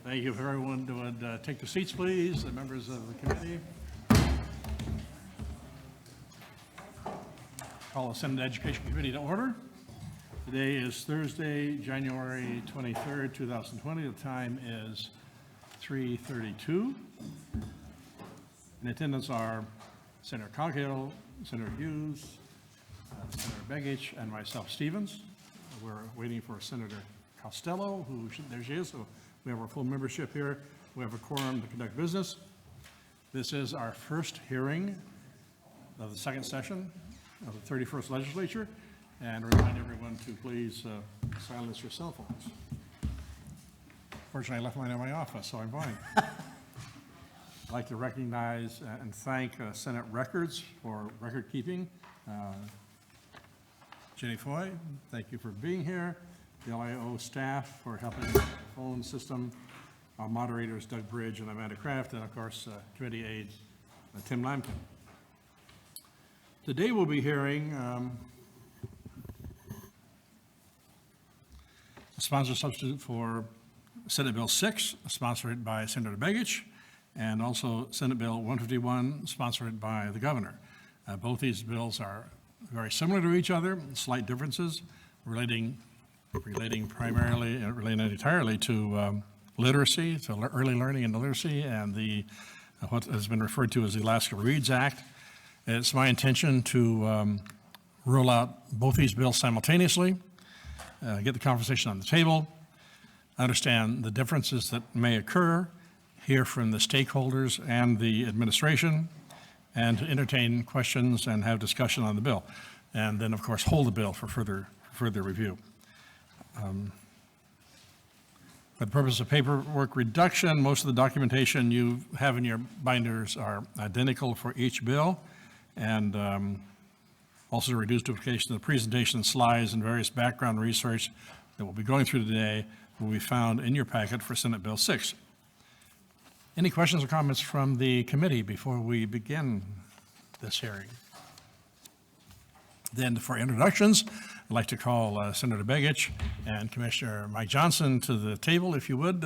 Thank you. If everyone would take their seats, please, the members of the committee. Call the Senate Education Committee to order. Today is Thursday, January 23rd, 2020. The time is 3:32. In attendance are Senator Coghill, Senator Hughes, Senator Begich, and myself, Stevens. We're waiting for Senator Costello, there she is. So we have our full membership here. We have a quorum to conduct business. This is our first hearing of the second session of the 31st legislature, and remind everyone to please silence your cell phones. Fortunately, I left mine in my office, so I'm fine. I'd like to recognize and thank Senate Records for record keeping. Jenny Foy, thank you for being here. The LIO staff for helping with the phone system. Our moderators, Doug Bridge and Amanda Kraft, and of course, committee aides, Tim Lampkin. Today we'll be hearing a sponsor substitute for Senate Bill 6, sponsored by Senator Begich, and also Senate Bill 151, sponsored by the governor. Both these bills are very similar to each other, slight differences, relating entirely to literacy, to early learning and literacy, and what has been referred to as the Alaska Reads Act. It's my intention to roll out both these bills simultaneously, get the conversation on the table, understand the differences that may occur, hear from the stakeholders and the administration, and to entertain questions and have discussion on the bill. And then, of course, hold the bill for further review. For the purpose of paperwork reduction, most of the documentation you have in your binders are identical for each bill, and also to reduce duplication, the presentation slides and various background research that we'll be going through today will be found in your packet for Senate Bill 6. Any questions or comments from the committee before we begin this hearing? Then for introductions, I'd like to call Senator Begich and Commissioner Mike Johnson to the table, if you would,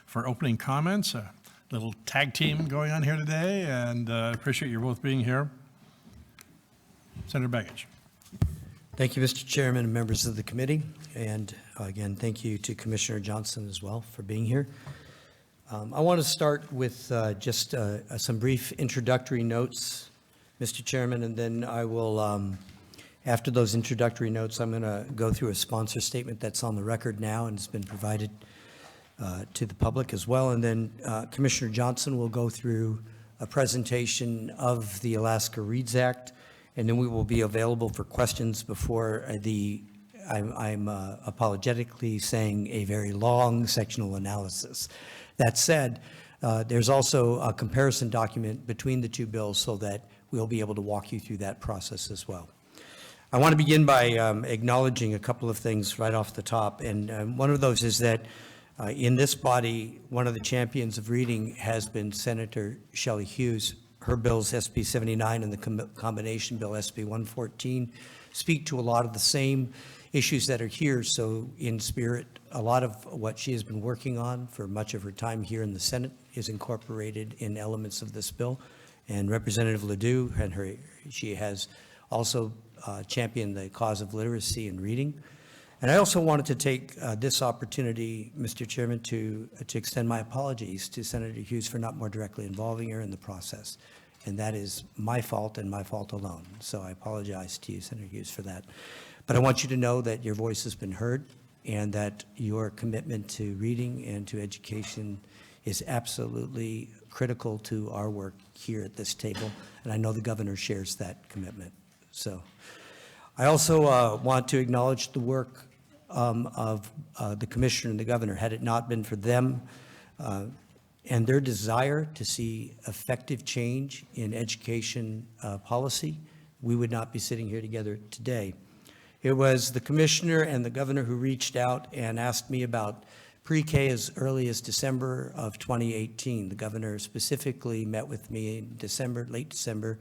for opening comments. A little tag team going on here today, and appreciate you both being here. Senator Begich. Thank you, Mr. Chairman and members of the committee. And again, thank you to Commissioner Johnson as well for being here. I want to start with just some brief introductory notes, Mr. Chairman, and then I will, after those introductory notes, I'm going to go through a sponsor statement that's on the record now and has been provided to the public as well. And then Commissioner Johnson will go through a presentation of the Alaska Reads Act, and then we will be available for questions before I'm apologetically saying a very long sectional analysis. That said, there's also a comparison document between the two bills so that we'll be able to walk you through that process as well. I want to begin by acknowledging a couple of things right off the top, and one of those is that in this body, one of the champions of reading has been Senator Shelley Hughes. Her bills, SB 79 and the combination bill, SB 114, speak to a lot of the same issues that are here. So in spirit, a lot of what she has been working on for much of her time here in the Senate is incorporated in elements of this bill. And Representative Ledoux, she has also championed the cause of literacy and reading. And I also wanted to take this opportunity, Mr. Chairman, to extend my apologies to Senator Hughes for not more directly involving her in the process. And that is my fault and my fault alone. So I apologize to you, Senator Hughes, for that. But I want you to know that your voice has been heard and that your commitment to reading and to education is absolutely critical to our work here at this table. And I know the governor shares that commitment. So I also want to acknowledge the work of the commissioner and the governor. Had it not been for them and their desire to see effective change in education policy, we would not be sitting here together today. It was the commissioner and the governor who reached out and asked me about pre-K as early as December of 2018. The governor specifically met with me in December, late December,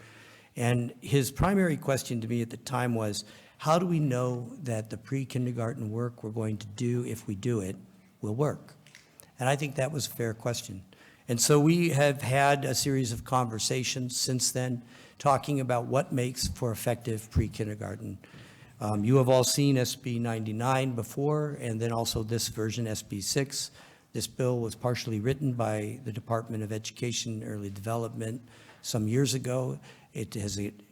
and his primary question to me at the time was, how do we know that the pre-kindergarten work we're going to do, if we do it, will work? And I think that was a fair question. And so we have had a series of conversations since then, talking about what makes for effective pre-kindergarten. You have all seen SB 99 before, and then also this version, SB 6. This bill was partially written by the Department of Education and Early Development some years ago. It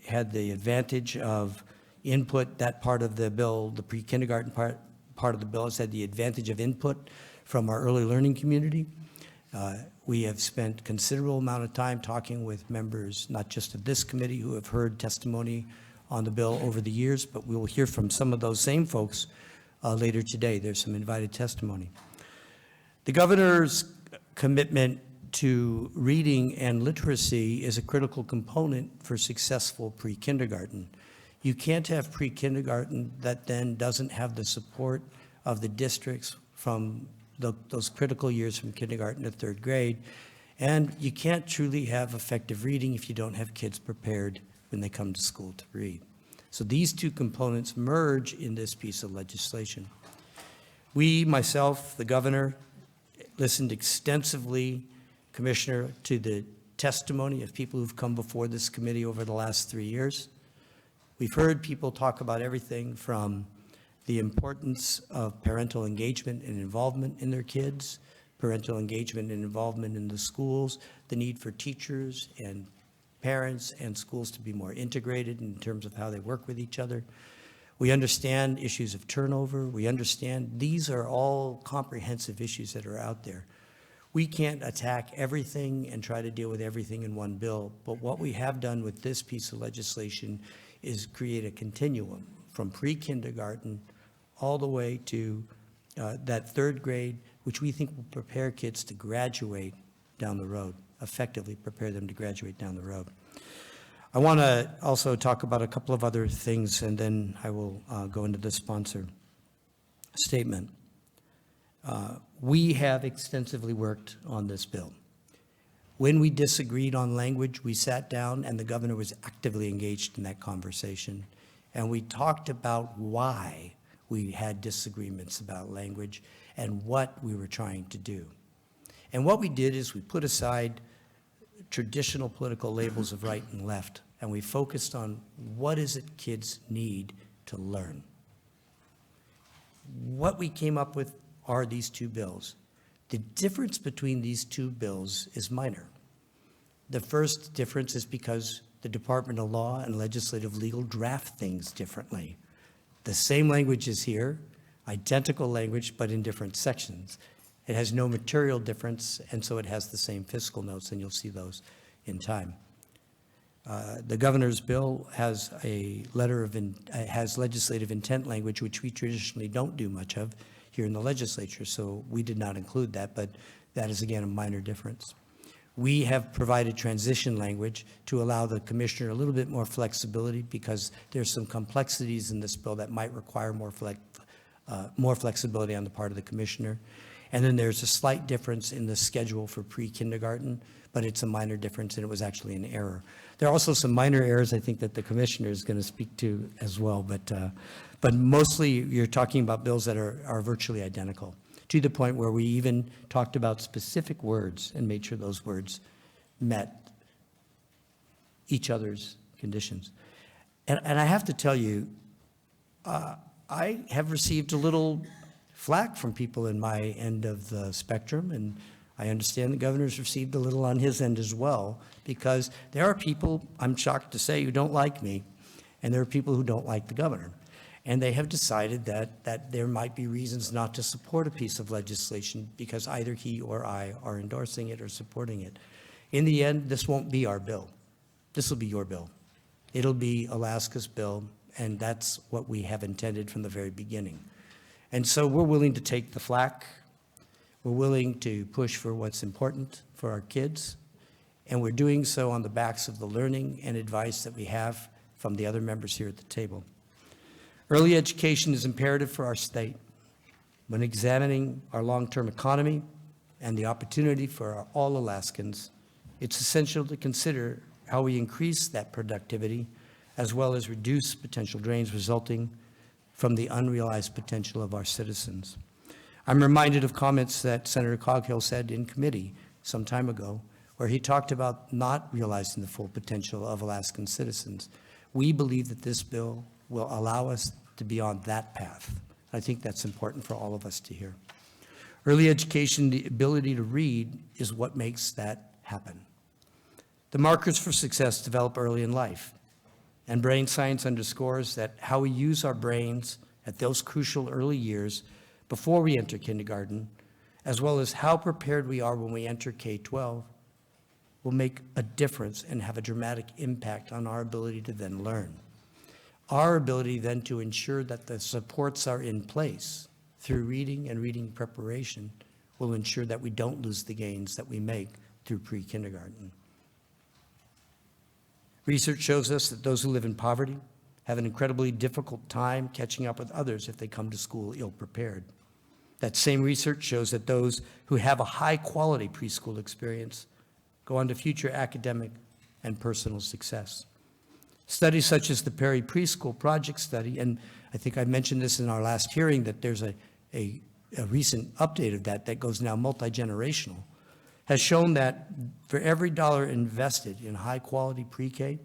had the advantage of input, that part of the bill, the pre-kindergarten part of the bill has had the advantage of input from our early learning community. We have spent considerable amount of time talking with members, not just of this committee, who have heard testimony on the bill over the years, but we will hear from some of those same folks later today. There's some invited testimony. The governor's commitment to reading and literacy is a critical component for successful pre-kindergarten. You can't have pre-kindergarten that then doesn't have the support of the districts from those critical years from kindergarten to third grade. And you can't truly have effective reading if you don't have kids prepared when they come to school to read. So these two components merge in this piece of legislation. We, myself, the governor, listened extensively, Commissioner, to the testimony of people who've come before this committee over the last 3 years. We've heard people talk about everything from the importance of parental engagement and involvement in their kids, parental engagement and involvement in the schools, the need for teachers and parents and schools to be more integrated in terms of how they work with each other. We understand issues of turnover. We understand these are all comprehensive issues that are out there. We can't attack everything and try to deal with everything in one bill, but what we have done with this piece of legislation is create a continuum from pre-kindergarten all the way to that third grade, which we think will prepare kids to graduate down the road, effectively prepare them to graduate down the road. I want to also talk about a couple of other things, and then I will go into the sponsor statement. We have extensively worked on this bill. When we disagreed on language, we sat down, and the governor was actively engaged in that conversation. And we talked about why we had disagreements about language and what we were trying to do. And what we did is we put aside traditional political labels of right and left, and we focused on what is it kids need to learn. What we came up with are these two bills. The difference between these two bills is minor. The first difference is because the Department of Law and Legislative Legal draft things differently. The same language is here, identical language, but in different sections. It has no material difference, and so it has the same fiscal notes, and you'll see those in time. The governor's bill has a has legislative intent language, which we traditionally don't do much of here in the legislature, so we did not include that, but that is, again, a minor difference. We have provided transition language to allow the commissioner a little bit more flexibility because there's some complexities in this bill that might require more flexibility on the part of the commissioner. And then there's a slight difference in the schedule for pre-kindergarten, but it's a minor difference, and it was actually an error. There are also some minor errors I think that the commissioner is going to speak to as well, but mostly you're talking about bills that are virtually identical, to the point where we even talked about specific words and made sure those words met each other's conditions. And I have to tell you, I have received a little flack from people in my end of the spectrum, and I understand the governor's received a little on his end as well, because there are people, I'm shocked to say, who don't like me, and there are people who don't like the governor. And they have decided that there might be reasons not to support a piece of legislation because either he or I are endorsing it or supporting it. In the end, this won't be our bill. This will be your bill. It'll be Alaska's bill, and that's what we have intended from the very beginning. And so we're willing to take the flack. We're willing to push for what's important for our kids, and we're doing so on the backs of the learning and advice that we have from the other members here at the table. Early education is imperative for our state. When examining our long-term economy and the opportunity for all Alaskans, it's essential to consider how we increase that productivity as well as reduce potential drains resulting from the unrealized potential of our citizens. I'm reminded of comments that Senator Coghill said in committee some time ago, where he talked about not realizing the full potential of Alaskan citizens. We believe that this bill will allow us to be on that path. I think that's important for all of us to hear. Early education, the ability to read, is what makes that happen. The markers for success develop early in life, and brain science underscores that how we use our brains at those crucial early years before we enter kindergarten, as well as how prepared we are when we enter K-12, will make a difference and have a dramatic impact on our ability to then learn. Our ability then to ensure that the supports are in place through reading and reading preparation will ensure that we don't lose the gains that we make through pre-kindergarten. Research shows us that those who live in poverty have an incredibly difficult time catching up with others if they come to school ill-prepared. That same research shows that those who have a high-quality preschool experience go on to future academic and personal success. Studies such as the Perry Preschool Project Study, and I think I mentioned this in our last hearing, that there's a recent update of that goes now multi-generational, has shown that for every dollar invested in high-quality pre-K,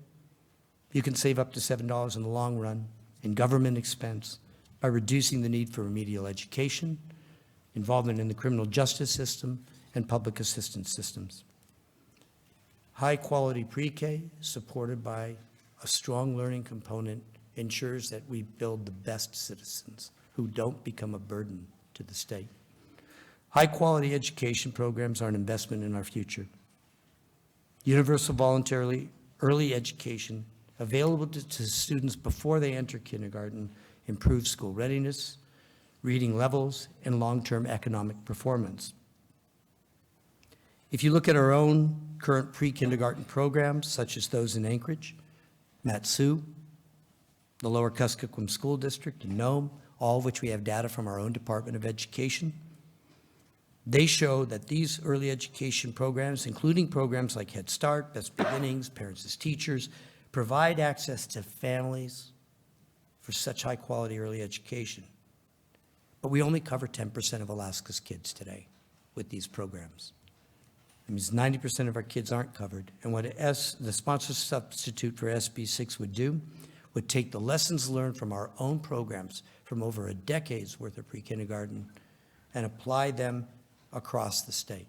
you can save up to $7 in the long run in government expense by reducing the need for remedial education, involvement in the criminal justice system, and public assistance systems. High-quality pre-K supported by a strong learning component ensures that we build the best citizens who don't become a burden to the state. High-quality education programs are an investment in our future. Universal voluntary early education available to students before they enter kindergarten improves school readiness, reading levels, and long-term economic performance. If you look at our own current pre-kindergarten programs, such as those in Anchorage, Mat-Su, the Lower Kuskokwim School District, and Nome, all of which we have data from our own Department of Education, they show that these early education programs, including programs like Head Start, Best Beginnings, Parents as Teachers, provide access to families for such high-quality early education. But we only cover 10% of Alaska's kids today with these programs. That means 90% of our kids aren't covered. And what the sponsor substitute for SB 6 would do would take the lessons learned from our own programs from over a decade's worth of pre-kindergarten and apply them across the state.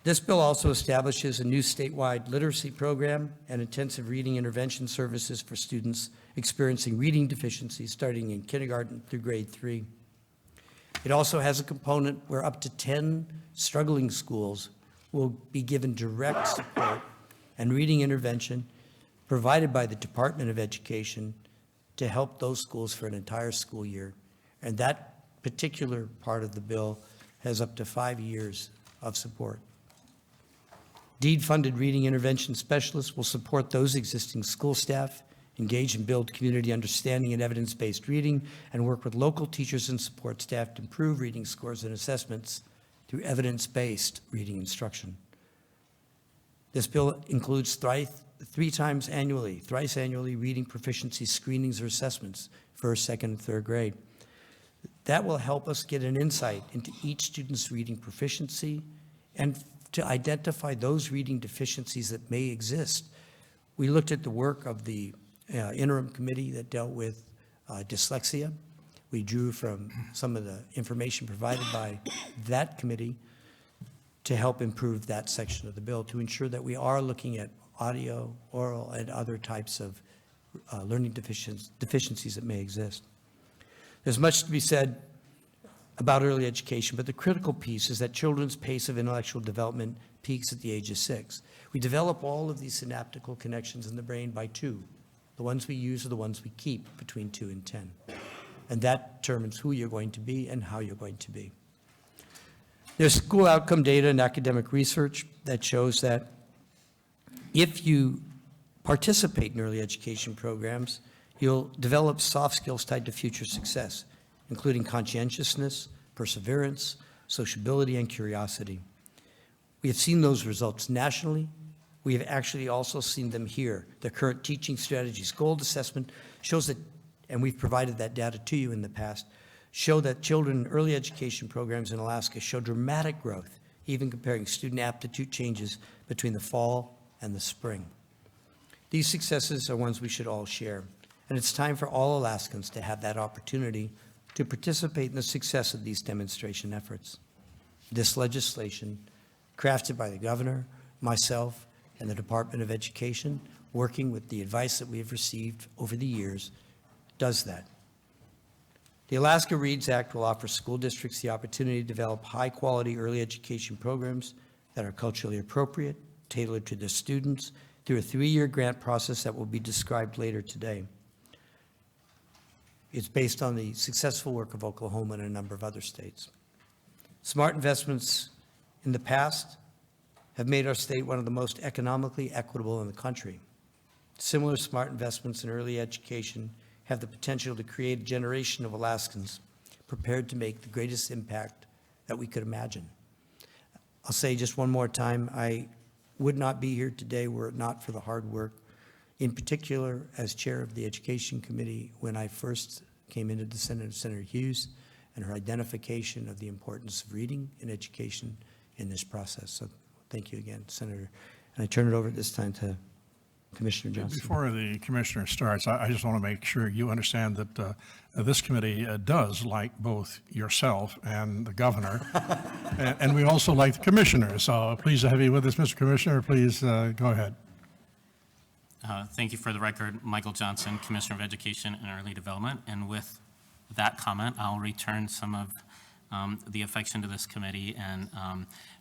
This bill also establishes a new statewide literacy program and intensive reading intervention services for students experiencing reading deficiencies starting in kindergarten through grade 3. It also has a component where up to 10 struggling schools will be given direct support and reading intervention provided by the Department of Education to help those schools for an entire school year. And that particular part of the bill has up to 5 years of support. Deed-funded reading intervention specialists will support those existing school staff, engage and build community understanding and evidence-based reading, and work with local teachers and support staff to improve reading scores and assessments through evidence-based reading instruction. This bill includes thrice annually reading proficiency screenings or assessments, first, second, and third grade. That will help us get an insight into each student's reading proficiency and to identify those reading deficiencies that may exist. We looked at the work of the interim committee that dealt with dyslexia. We drew from some of the information provided by that committee to help improve that section of the bill to ensure that we are looking at audio, oral, and other types of learning deficiencies that may exist. There's much to be said about early education, but the critical piece is that children's pace of intellectual development peaks at the age of 6. We develop all of these synaptical connections in the brain by 2. The ones we use are the ones we keep between 2 and 10. And that determines who you're going to be and how you're going to be. There's school outcome data and academic research that shows that if you participate in early education programs, you'll develop soft skills tied to future success, including conscientiousness, perseverance, sociability, and curiosity. We have seen those results nationally. We have actually also seen them here. The current teaching strategies gold assessment shows that, and we've provided that data to you in the past, show that children in early education programs in Alaska show dramatic growth, even comparing student aptitude changes between the fall and the spring. These successes are ones we should all share, and it's time for all Alaskans to have that opportunity to participate in the success of these demonstration efforts. This legislation, crafted by the governor, myself, and the Department of Education, working with the advice that we have received over the years, does that. The Alaska Reads Act will offer school districts the opportunity to develop high-quality early education programs that are culturally appropriate, tailored to their students, through a 3-year grant process that will be described later today. It's based on the successful work of Oklahoma and a number of other states. Smart investments in the past have made our state one of the most economically equitable in the country. Similar smart investments in early education have the potential to create a generation of Alaskans prepared to make the greatest impact that we could imagine. I'll say just one more time, I would not be here today were it not for the hard work, in particular as chair of the Education Committee when I first came into the Senate, Senator Hughes, and her identification of the importance of reading in education in this process. So thank you again, Senator. And I turn it over at this time to Commissioner Johnson. Before the commissioner starts, I just want to make sure you understand that this committee does like both yourself and the governor, and we also like the commissioner. So pleased to have you with us, Mr. Commissioner. Please go ahead. Thank you. For the record, Michael Johnson, Commissioner of Education and Early Development. And with that comment, I'll return some of the affection to this committee. And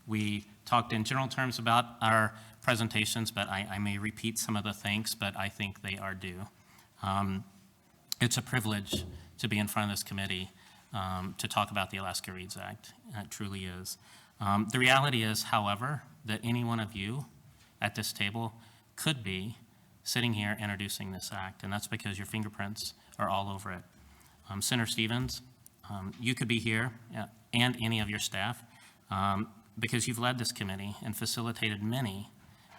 we talked in general terms about our presentations, but I may repeat some of the thanks, but I think they are due. It's a privilege to be in front of this committee to talk about the Alaska Reads Act. It truly is. The reality is, however, that any one of you at this table could be sitting here introducing this act, and that's because your fingerprints are all over it. Senator Stevens, you could be here, and any of your staff, because you've led this committee and facilitated many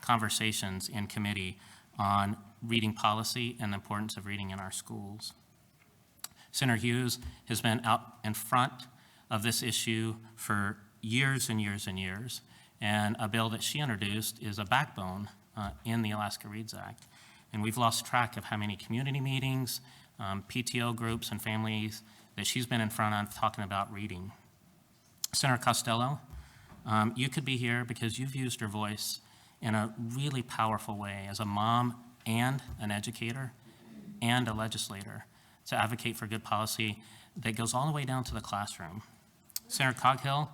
conversations in committee on reading policy and the importance of reading in our schools. Senator Hughes has been out in front of this issue for years and years and years, and a bill that she introduced is a backbone in the Alaska Reads Act. And we've lost track of how many community meetings, PTO groups, and families that she's been in front of talking about reading. Senator Costello, you could be here because you've used your voice in a really powerful way as a mom and an educator and a legislator to advocate for good policy that goes all the way down to the classroom. Senator Coghill,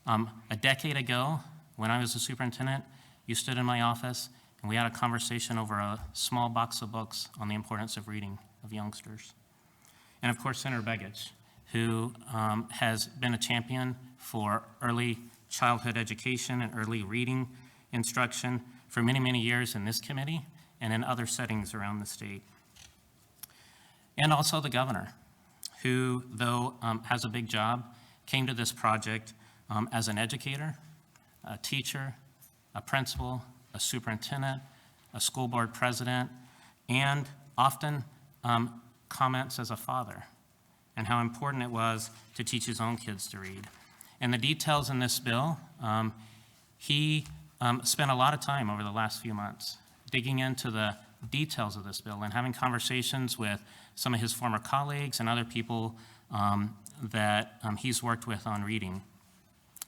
a decade ago, when I was a superintendent, you stood in my office and we had a conversation over a small box of books on the importance of reading of youngsters. And of course, Senator Begich, who has been a champion for early childhood education and early reading instruction for many, many years in this committee and in other settings around the state. And also the governor, who, though has a big job, came to this project as an educator, a teacher, a principal, a superintendent, a school board president, and often comments as a father, and how important it was to teach his own kids to read. And the details in this bill, he spent a lot of time over the last few months digging into the details of this bill and having conversations with some of his former colleagues and other people that he's worked with on reading.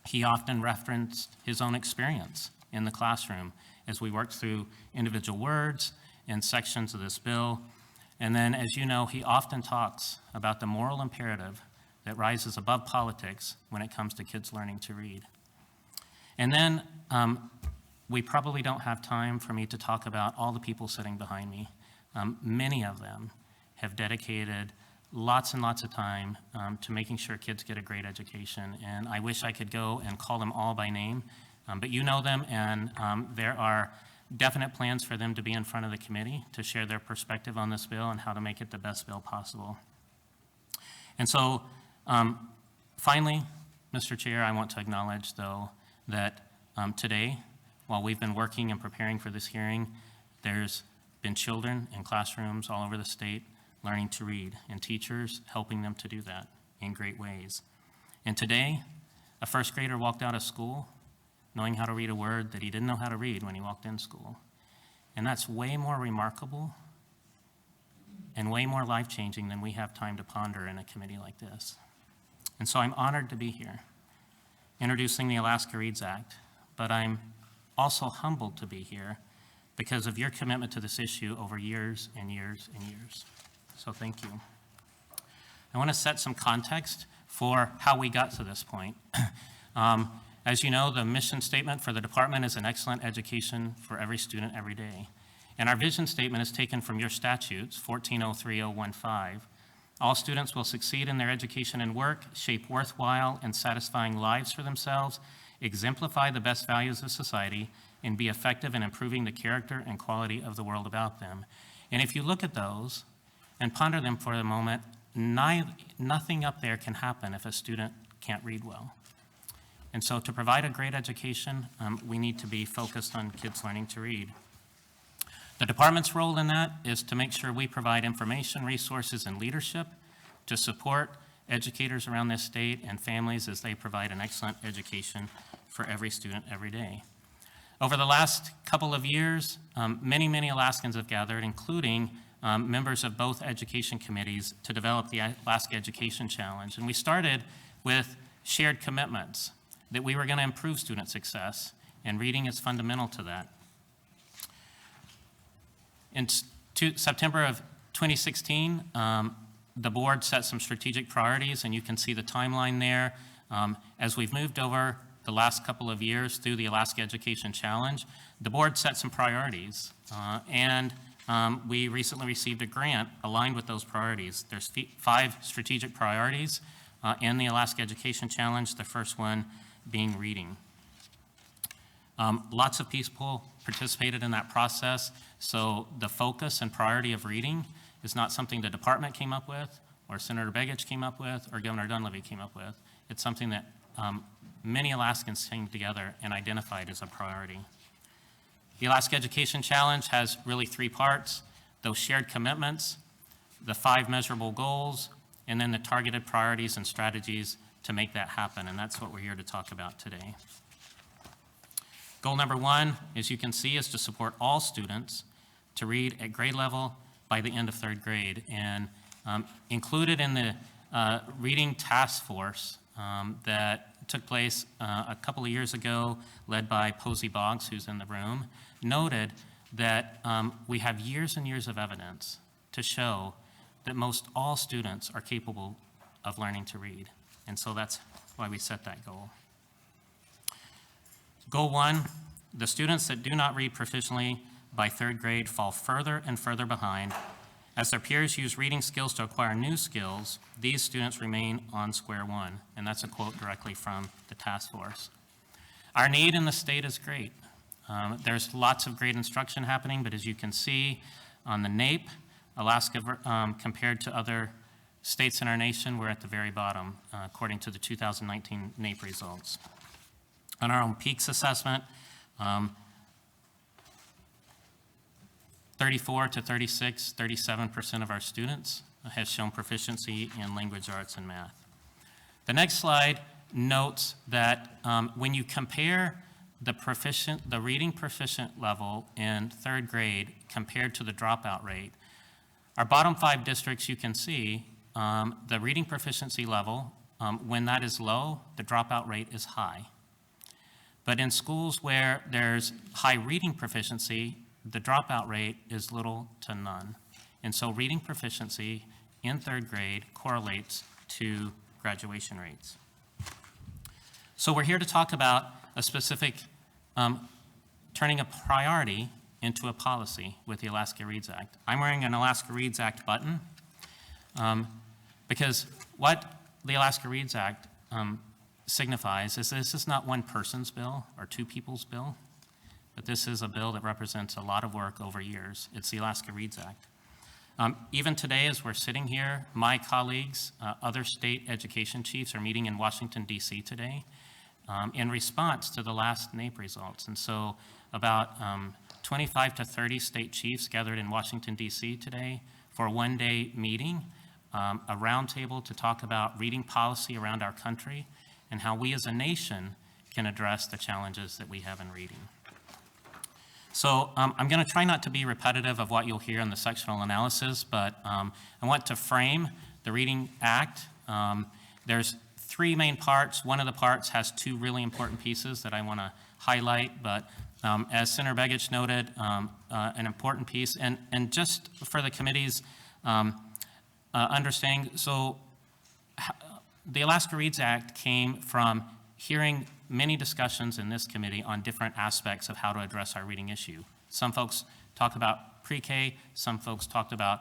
He often referenced his own experience in the classroom as we worked through individual words and sections of this bill. And then, as you know, he often talks about the moral imperative that rises above politics when it comes to kids learning to read. And then we probably don't have time for me to talk about all the people sitting behind me. Many of them have dedicated lots and lots of time to making sure kids get a great education. And I wish I could go and call them all by name, but you know them, and there are definite plans for them to be in front of the committee to share their perspective on this bill and how to make it the best bill possible. And so, finally, Mr. Chair, I want to acknowledge, though, that today, while we've been working and preparing for this hearing, there's been children in classrooms all over the state learning to read, and teachers helping them to do that. in great ways. And today, a first grader walked out of school knowing how to read a word that he didn't know how to read when he walked in school. And that's way more remarkable and way more life-changing than we have time to ponder in a committee like this. And so I'm honored to be here, introducing the Alaska Reads Act, but I'm also humbled to be here because of your commitment to this issue over years and years and years. So thank you. I want to set some context for how we got to this point. As you know, the mission statement for the department is an excellent education for every student every day. And our vision statement is taken from your statutes, 1403015. All students will succeed in their education and work, shape worthwhile and satisfying lives for themselves, exemplify the best values of society, and be effective in improving the character and quality of the world about them. And if you look at those and ponder them for a moment, nothing up there can happen if a student can't read well. And so to provide a great education, we need to be focused on kids learning to read. The department's role in that is to make sure we provide information, resources, and leadership to support educators around this state and families as they provide an excellent education for every student every day. Over the last couple of years, many Alaskans have gathered, including members of both education committees, to develop the Alaska Education Challenge. And we started with shared commitments that we were going to improve student success, and reading is fundamental to that. In September of 2016, the board set some strategic priorities, and you can see the timeline there. As we've moved over the last couple of years through the Alaska Education Challenge, the board set some priorities, and we recently received a grant aligned with those priorities. There's 5 strategic priorities in the Alaska Education Challenge, the first one being reading. Lots of people participated in that process, so the focus and priority of reading is not something the department came up with, or Senator Begich came up with, or Governor Dunleavy came up with. It's something that many Alaskans came together and identified as a priority. The Alaska Education Challenge has really 3 parts: those shared commitments, the 5 measurable goals, and then the targeted priorities and strategies to make that happen, and that's what we're here to talk about today. Goal number 1, as you can see, is to support all students to read at grade level by the end of 3rd grade. And included in the reading task force that took place a couple of years ago, led by Posey Boggs, who's in the room, noted that we have years and years of evidence to show that most all students are capable of learning to read. And so that's why we set that goal. Goal 1, the students that do not read proficiently by 3rd grade fall further and further behind. As their peers use reading skills to acquire new skills, these students remain on square one. And that's a quote directly from the task force. Our need in the state is great. There's lots of great instruction happening, but as you can see on the NAEP, Alaska, compared to other states in our nation, we're at the very bottom, according to the 2019 NAEP results. On our own PEAKS assessment, 34 to 36, 37% of our students has shown proficiency in language arts and math. The next slide notes that when you compare the reading proficient level in 3rd grade compared to the dropout rate, our bottom 5 districts, you can see the reading proficiency level, when that is low, the dropout rate is high. But in schools where there's high reading proficiency, the dropout rate is little to none. And so reading proficiency in 3rd grade correlates to graduation rates. So we're here to talk about a specific, turning a priority into a policy with the Alaska Reads Act. I'm wearing an Alaska Reads Act button because what the Alaska Reads Act signifies is this is not one person's bill or 2 people's bill, but this is a bill that represents a lot of work over years. It's the Alaska Reads Act. Even today, as we're sitting here, my colleagues, other state education chiefs are meeting in Washington, D.C. today in response to the last NAEP results. And so about 25 to 30 state chiefs gathered in Washington, D.C. today for a 1-day meeting a roundtable to talk about reading policy around our country and how we as a nation can address the challenges that we have in reading. So I'm going to try not to be repetitive of what you'll hear in the sectional analysis, but I want to frame the Reading Act. There's three main parts. One of the parts has two really important pieces that I want to highlight, but as Senator Begich noted, an important piece, and just for the committee's understanding, so the Alaska Reads Act came from hearing many discussions in this committee on different aspects of how to address our reading issue. Some folks talked about pre-K, some folks talked about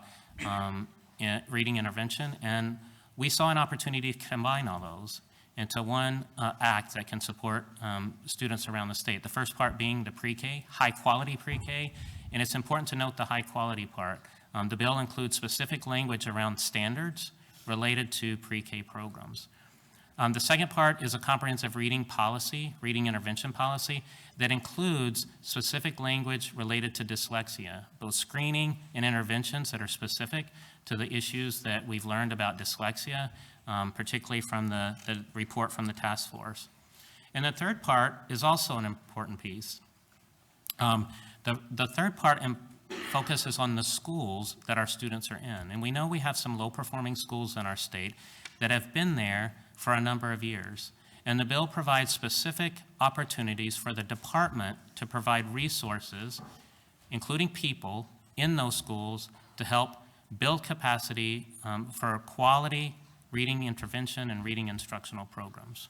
reading intervention, and we saw an opportunity to combine all those into one act that can support students around the state. The first part being the pre-K, high-quality pre-K, and it's important to note the high-quality part. The bill includes specific language around standards related to pre-K programs. The second part is a comprehensive reading policy, reading intervention policy, that includes specific language related to dyslexia, both screening and interventions that are specific to the issues that we've learned about dyslexia, particularly from the report from the task force. And the third part is also an important piece. The third part focuses on the schools that our students are in. And we know we have some low-performing schools in our state that have been there for a number of years. And the bill provides specific opportunities for the department to provide resources, including people, in those schools to help build capacity for quality reading intervention and reading instructional programs.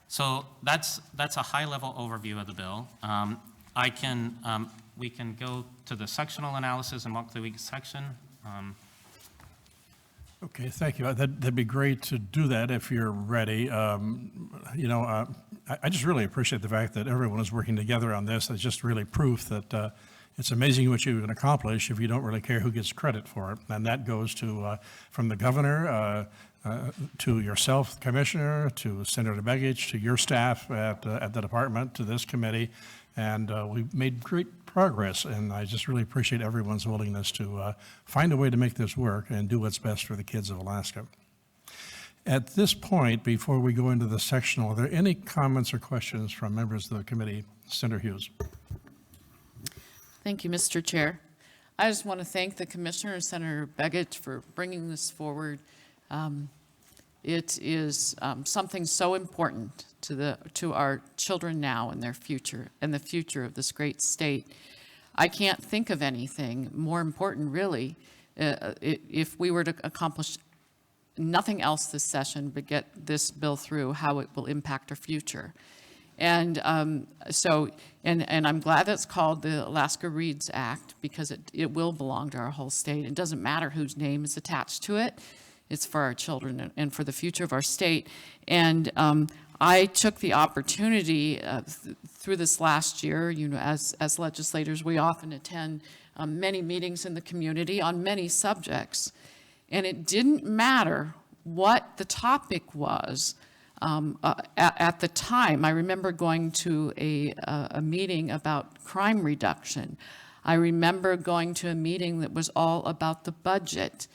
So that's a high-level overview of the bill. We can go to the sectional analysis and walk through each section. Okay, thank you. That'd be great to do that if you're ready. I just really appreciate the fact that everyone is working together on this. It's just really proof that it's amazing what you can accomplish if you don't really care who gets credit for it. And that goes to from the governor to yourself, Commissioner, to Senator Begich, to your staff at the department, to this committee. And we've made great progress, and I just really appreciate everyone's willingness to find a way to make this work and do what's best for the kids of Alaska. At this point, before we go into the sectional, are there any comments or questions from members of the committee? Senator Hughes. Thank you, Mr. Chair. I just want to thank the Commissioner and Senator Begich for bringing this forward. It is something so important to our children now and their future and the future of this great state. I can't think of anything more important, really, if we were to accomplish nothing else this session but get this bill through, how it will impact our future. And and I'm glad that's called the Alaska Reads Act, because it will belong to our whole state. It doesn't matter whose name is attached to it. It's for our children and for the future of our state. And I took the opportunity through this last year, as legislators, we often attend many meetings in the community on many subjects. And it didn't matter what the topic was. At the time, I remember going to a meeting about crime reduction. I remember going to a meeting that was all about the budget.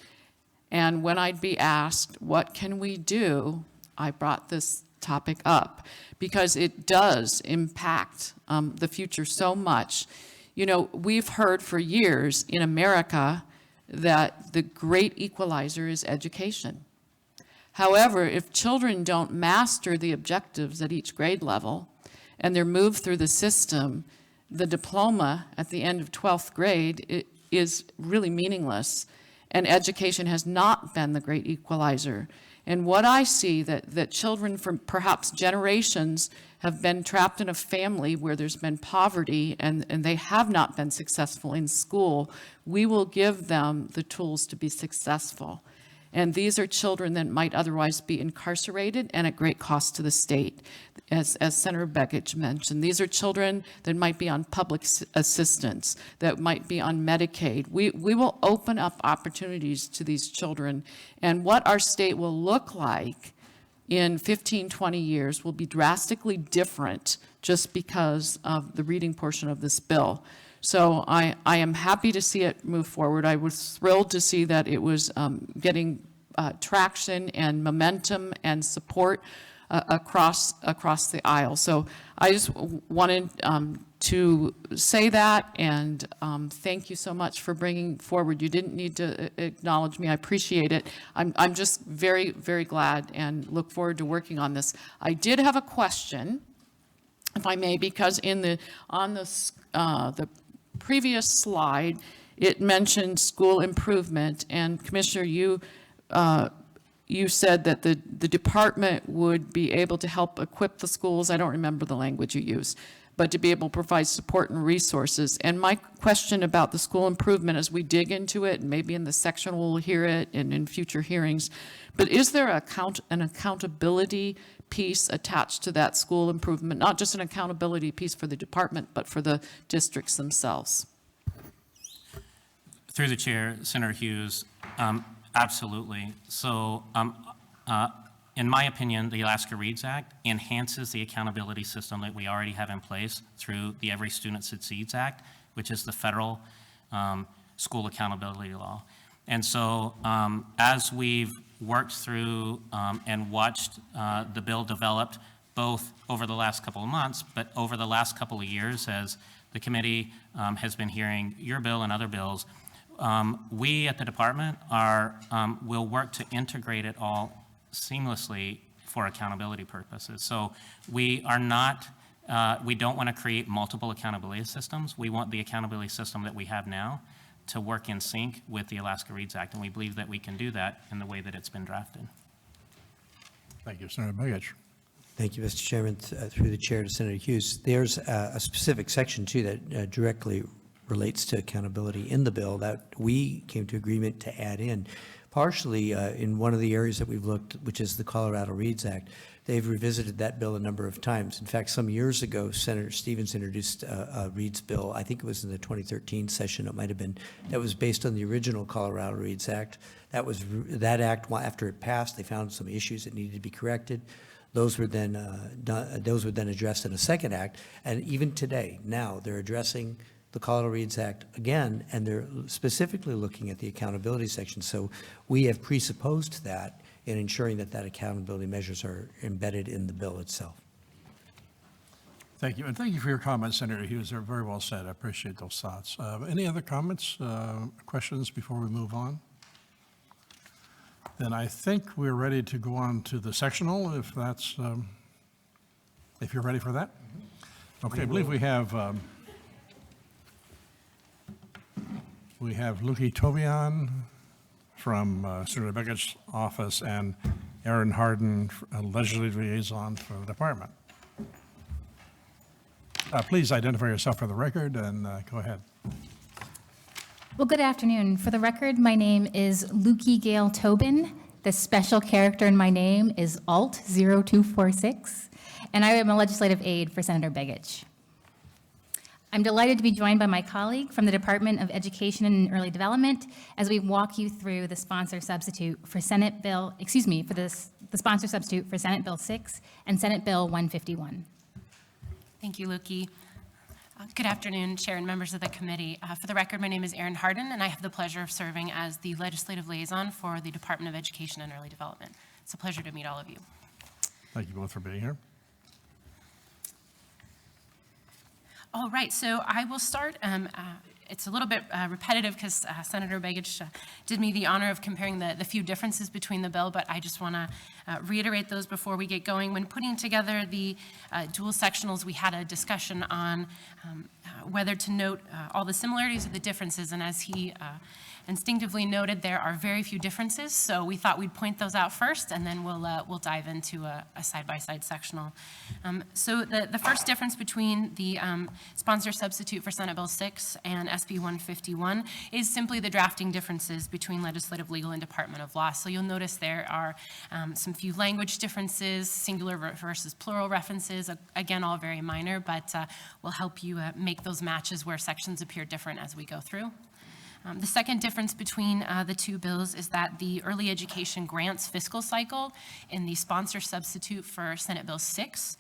And when I'd be asked, what can we do, I brought this topic up because it does impact the future so much. You know, we've heard for years in America that the great equalizer is education. However, if children don't master the objectives at each grade level and they're moved through the system, the diploma at the end of 12th grade is really meaningless. And education has not been the great equalizer. And what I see that children from perhaps generations have been trapped in a family where there's been poverty and they have not been successful in school, we will give them the tools to be successful. And these are children that might otherwise be incarcerated and at great cost to the state, as Senator Begich mentioned. These are children that might be on public assistance, that might be on Medicaid. We will open up opportunities to these children, and what our state will look like in 15, 20 years will be drastically different just because of the reading portion of this bill. So I am happy to see it move forward. I was thrilled to see that it was getting traction and momentum and support across the aisle. So I just wanted to say that, and thank you so much for bringing forward. You didn't need to acknowledge me. I appreciate it. I'm just very, very glad and look forward to working on this. I did have a question, if I may, because on the previous slide, it mentioned school improvement, and Commissioner, you said that the department would be able to help equip the schools. I don't remember the language you used, but to be able to provide support and resources. And my question about the school improvement, as we dig into it, and maybe in the section we'll hear it and in future hearings, but is there an accountability piece attached to that school improvement? Not just an accountability piece for the department, but for the districts themselves? Through the chair, Senator Hughes, absolutely. So in my opinion, the Alaska READS Act enhances the accountability system that we already have in place through the Every Student Succeeds Act, which is the federal school accountability law. And so as we've worked through and watched the bill developed both over the last couple of months, but over the last couple of years as the committee has been hearing your bill and other bills, we at the department will work to integrate it all seamlessly for accountability purposes. So we are not, we don't want to create multiple accountability systems. We want the accountability system that we have now to work in sync with the Alaska READS Act, and we believe that we can do that in the way that it's been drafted. Thank you, Senator Begich. Thank you, Mr. Chairman. Through the chair to Senator Hughes, there's a specific section, too, that directly relates to accountability in the bill that we came to agreement to add in. Partially in one of the areas that we've looked, which is the Colorado READS Act. They've revisited that bill a number of times. In fact, some years ago, Senator Stevens introduced a READS bill. I think it was in the 2013 session, it might have been, that was based on the original Colorado READS Act. That act, after it passed, they found some issues that needed to be corrected. Those were then addressed in a second act. And even today, now, they're addressing the Colorado READS Act again, and they're specifically looking at the accountability section. So we have presupposed that in ensuring that accountability measures are embedded in the bill itself. Thank you, and thank you for your comments, Senator Hughes. They're very well said. I appreciate those thoughts. Any other comments, questions before we move on? Then I think we're ready to go on to the sectional, if that's, if you're ready for that. Okay, I believe we have Luki Tobian from Senator Begich's office and Aaron Harden, legislative liaison for the department. Please identify yourself for the record and go ahead. Well, good afternoon. For the record, my name is Luki Gale Tobin. The special character in my name is Alt0246, and I am a legislative aide for Senator Begich. I'm delighted to be joined by my colleague from the Department of Education and Early Development as we walk you through the sponsor substitute for Senate Bill, the sponsor substitute for Senate Bill 6 and Senate Bill 151. Thank you, Luki. Good afternoon, Chair and members of the committee. For the record, my name is Erin Harden, and I have the pleasure of serving as the legislative liaison for the Department of Education and Early Development. It's a pleasure to meet all of you. Thank you both for being here. All right, so I will start. It's a little bit repetitive because Senator Begich did me the honor of comparing the few differences between the bill, but I just want to reiterate those before we get going. When putting together the dual sectionals, we had a discussion on whether to note all the similarities or the differences, and as he instinctively noted, there are very few differences, so we thought we'd point those out first, and then we'll dive into a side-by-side sectional. So the first difference between the sponsor substitute for Senate Bill 6 and SB 151 is simply the drafting differences between legislative, legal, and Department of Law. So you'll notice there are some few language differences, singular versus plural references, again, all very minor, but will help you make those matches where sections appear different as we go through. The second difference between the two bills is that the early education grants fiscal cycle in the sponsor substitute for Senate Bill 6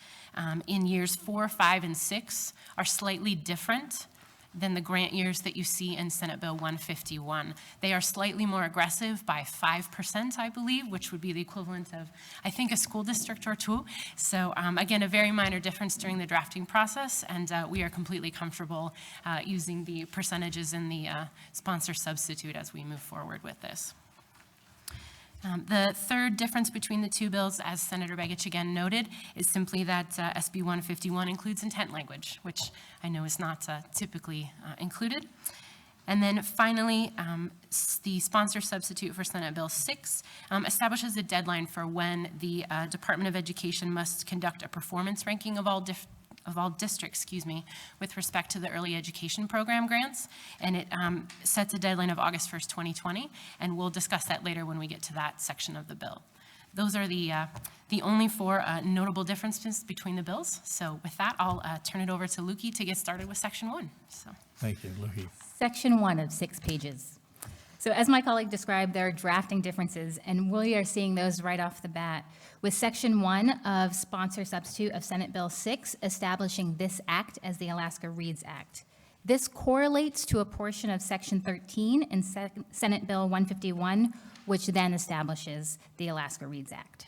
in years 4, 5, and 6 are slightly different than the grant years that you see in Senate Bill 151. They are slightly more aggressive by 5%, I believe, which would be the equivalent of, I think, a school district or two. So again, a very minor difference during the drafting process, and we are completely comfortable using the percentages in the sponsor substitute as we move forward with this. The third difference between the two bills, as Senator Begich again noted, is simply that SB 151 includes intent language, which I know is not typically included. And then finally, the sponsor substitute for Senate Bill 6 establishes a deadline for when the Department of Education must conduct a performance ranking of all districts, with respect to the early education program grants, and it sets a deadline of August 1st, 2020, and we'll discuss that later when we get to that section of the bill. Those are the only four notable differences between the bills. So with that, I'll turn it over to Lukey to get started with section 1. So. Thank you, Lukey. Section 1 of 6 pages. So as my colleague described, there are drafting differences, and we are seeing those right off the bat, with Section 1 of Sponsor Substitute of Senate Bill 6 establishing this act as the Alaska Reads Act. This correlates to a portion of Section 13 in Senate Bill 151, which then establishes the Alaska Reads Act.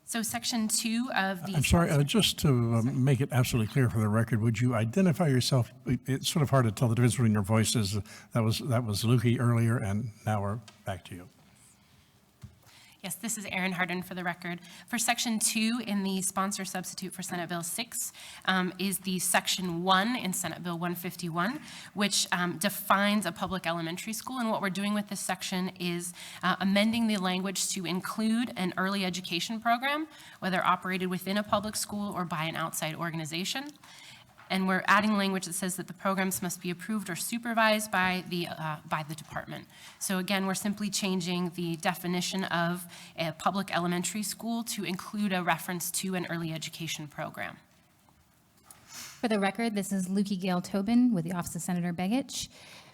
So section 2 of the. I'm sorry, just to make it absolutely clear for the record, would you identify yourself? It's sort of hard to tell the difference between your voices. That was Lukey earlier, and now we're back to you. Yes, this is Erin Harden for the record. For section 2 in the sponsor substitute for Senate Bill 6 is the section 1 in Senate Bill 151, which defines a public elementary school. And what we're doing with this section is amending the language to include an early education program, whether operated within a public school or by an outside organization. And we're adding language that says that the programs must be approved or supervised by the department. So again, we're simply changing the definition of a public elementary school to include a reference to an early education program. For the record, this is Lukey Gale Tobin with the Office of Senator Begich.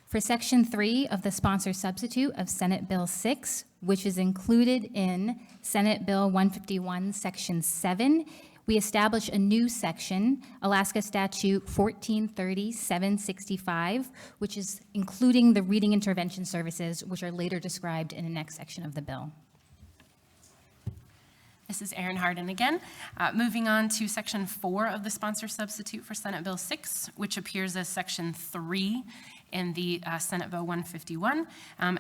For Section 3 of the sponsor substitute of Senate Bill 6, which is included in Senate Bill 151, Section 7, we establish a new section, Alaska Statute 1430-765, which is including the reading intervention services, which are later described in the next section of the bill. This is Erin Harden again. Moving on to Section 4 of the sponsor substitute for Senate Bill 6, which appears as Section 3 in the Senate Bill 151,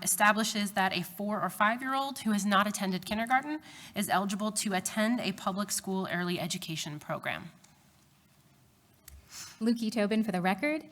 establishes that a 4 or 5-year-old who has not attended kindergarten is eligible to attend a public school early education program. Lukey Tobin for the record.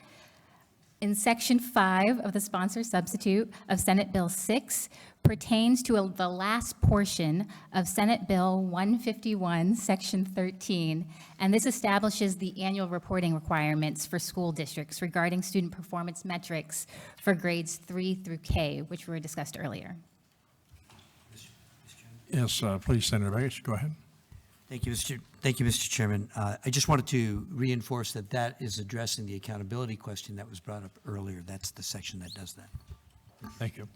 In Section 5 of the sponsor substitute of Senate Bill 6 pertains to the last portion of Senate Bill 151, Section 13, and this establishes the annual reporting requirements for school districts regarding student performance metrics for grades 3 through K, which were discussed earlier. Yes, please, Senator Begich, go ahead. Thank you, Mr. Chairman. I just wanted to reinforce that that is addressing the accountability question that was brought up earlier. That's the section that does that. Thank you.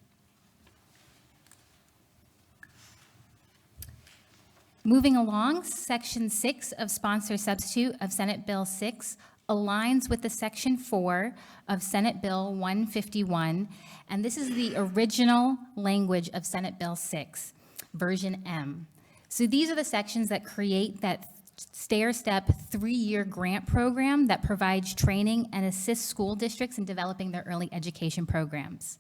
Moving along, Section 6 of sponsor substitute of Senate Bill 6 aligns with the Section 4 of Senate Bill 151, and this is the original language of Senate Bill 6, version M. So these are the sections that create that stair-step 3-year grant program that provides training and assists school districts in developing their early education programs.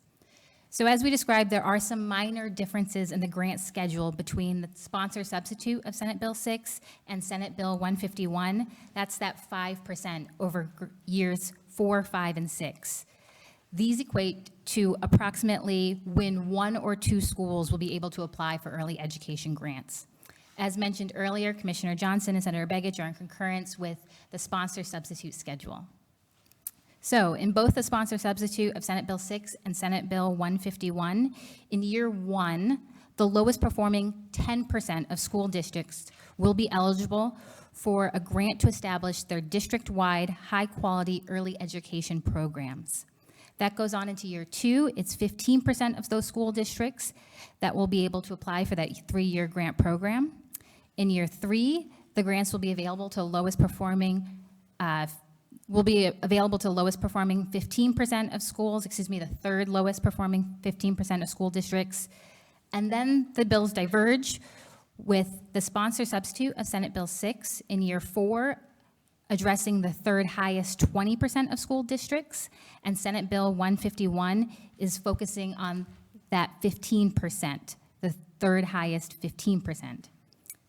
So as we described, there are some minor differences in the grant schedule between the sponsor substitute of Senate Bill 6 and Senate Bill 151. That's that 5% over years 4, 5, and 6. These equate to approximately when 1 or 2 schools will be able to apply for early education grants. As mentioned earlier, Commissioner Johnson and Senator Begich are in concurrence with the sponsor substitute schedule. So in both the sponsor substitute of Senate Bill 6 and Senate Bill 151, in year 1, the lowest performing 10% of school districts will be eligible for a grant to establish their district-wide high-quality early education programs. That goes on into year 2. It's 15% of those school districts that will be able to apply for that 3-year grant program. In year 3, the grants will be available to lowest performing will be available to lowest performing 15% of schools, the third lowest performing 15% of school districts. And then the bills diverge, with the sponsor substitute of Senate Bill 6 in year 4 addressing the third highest 20% of school districts, and Senate Bill 151 is focusing on that 15%, the third highest 15%.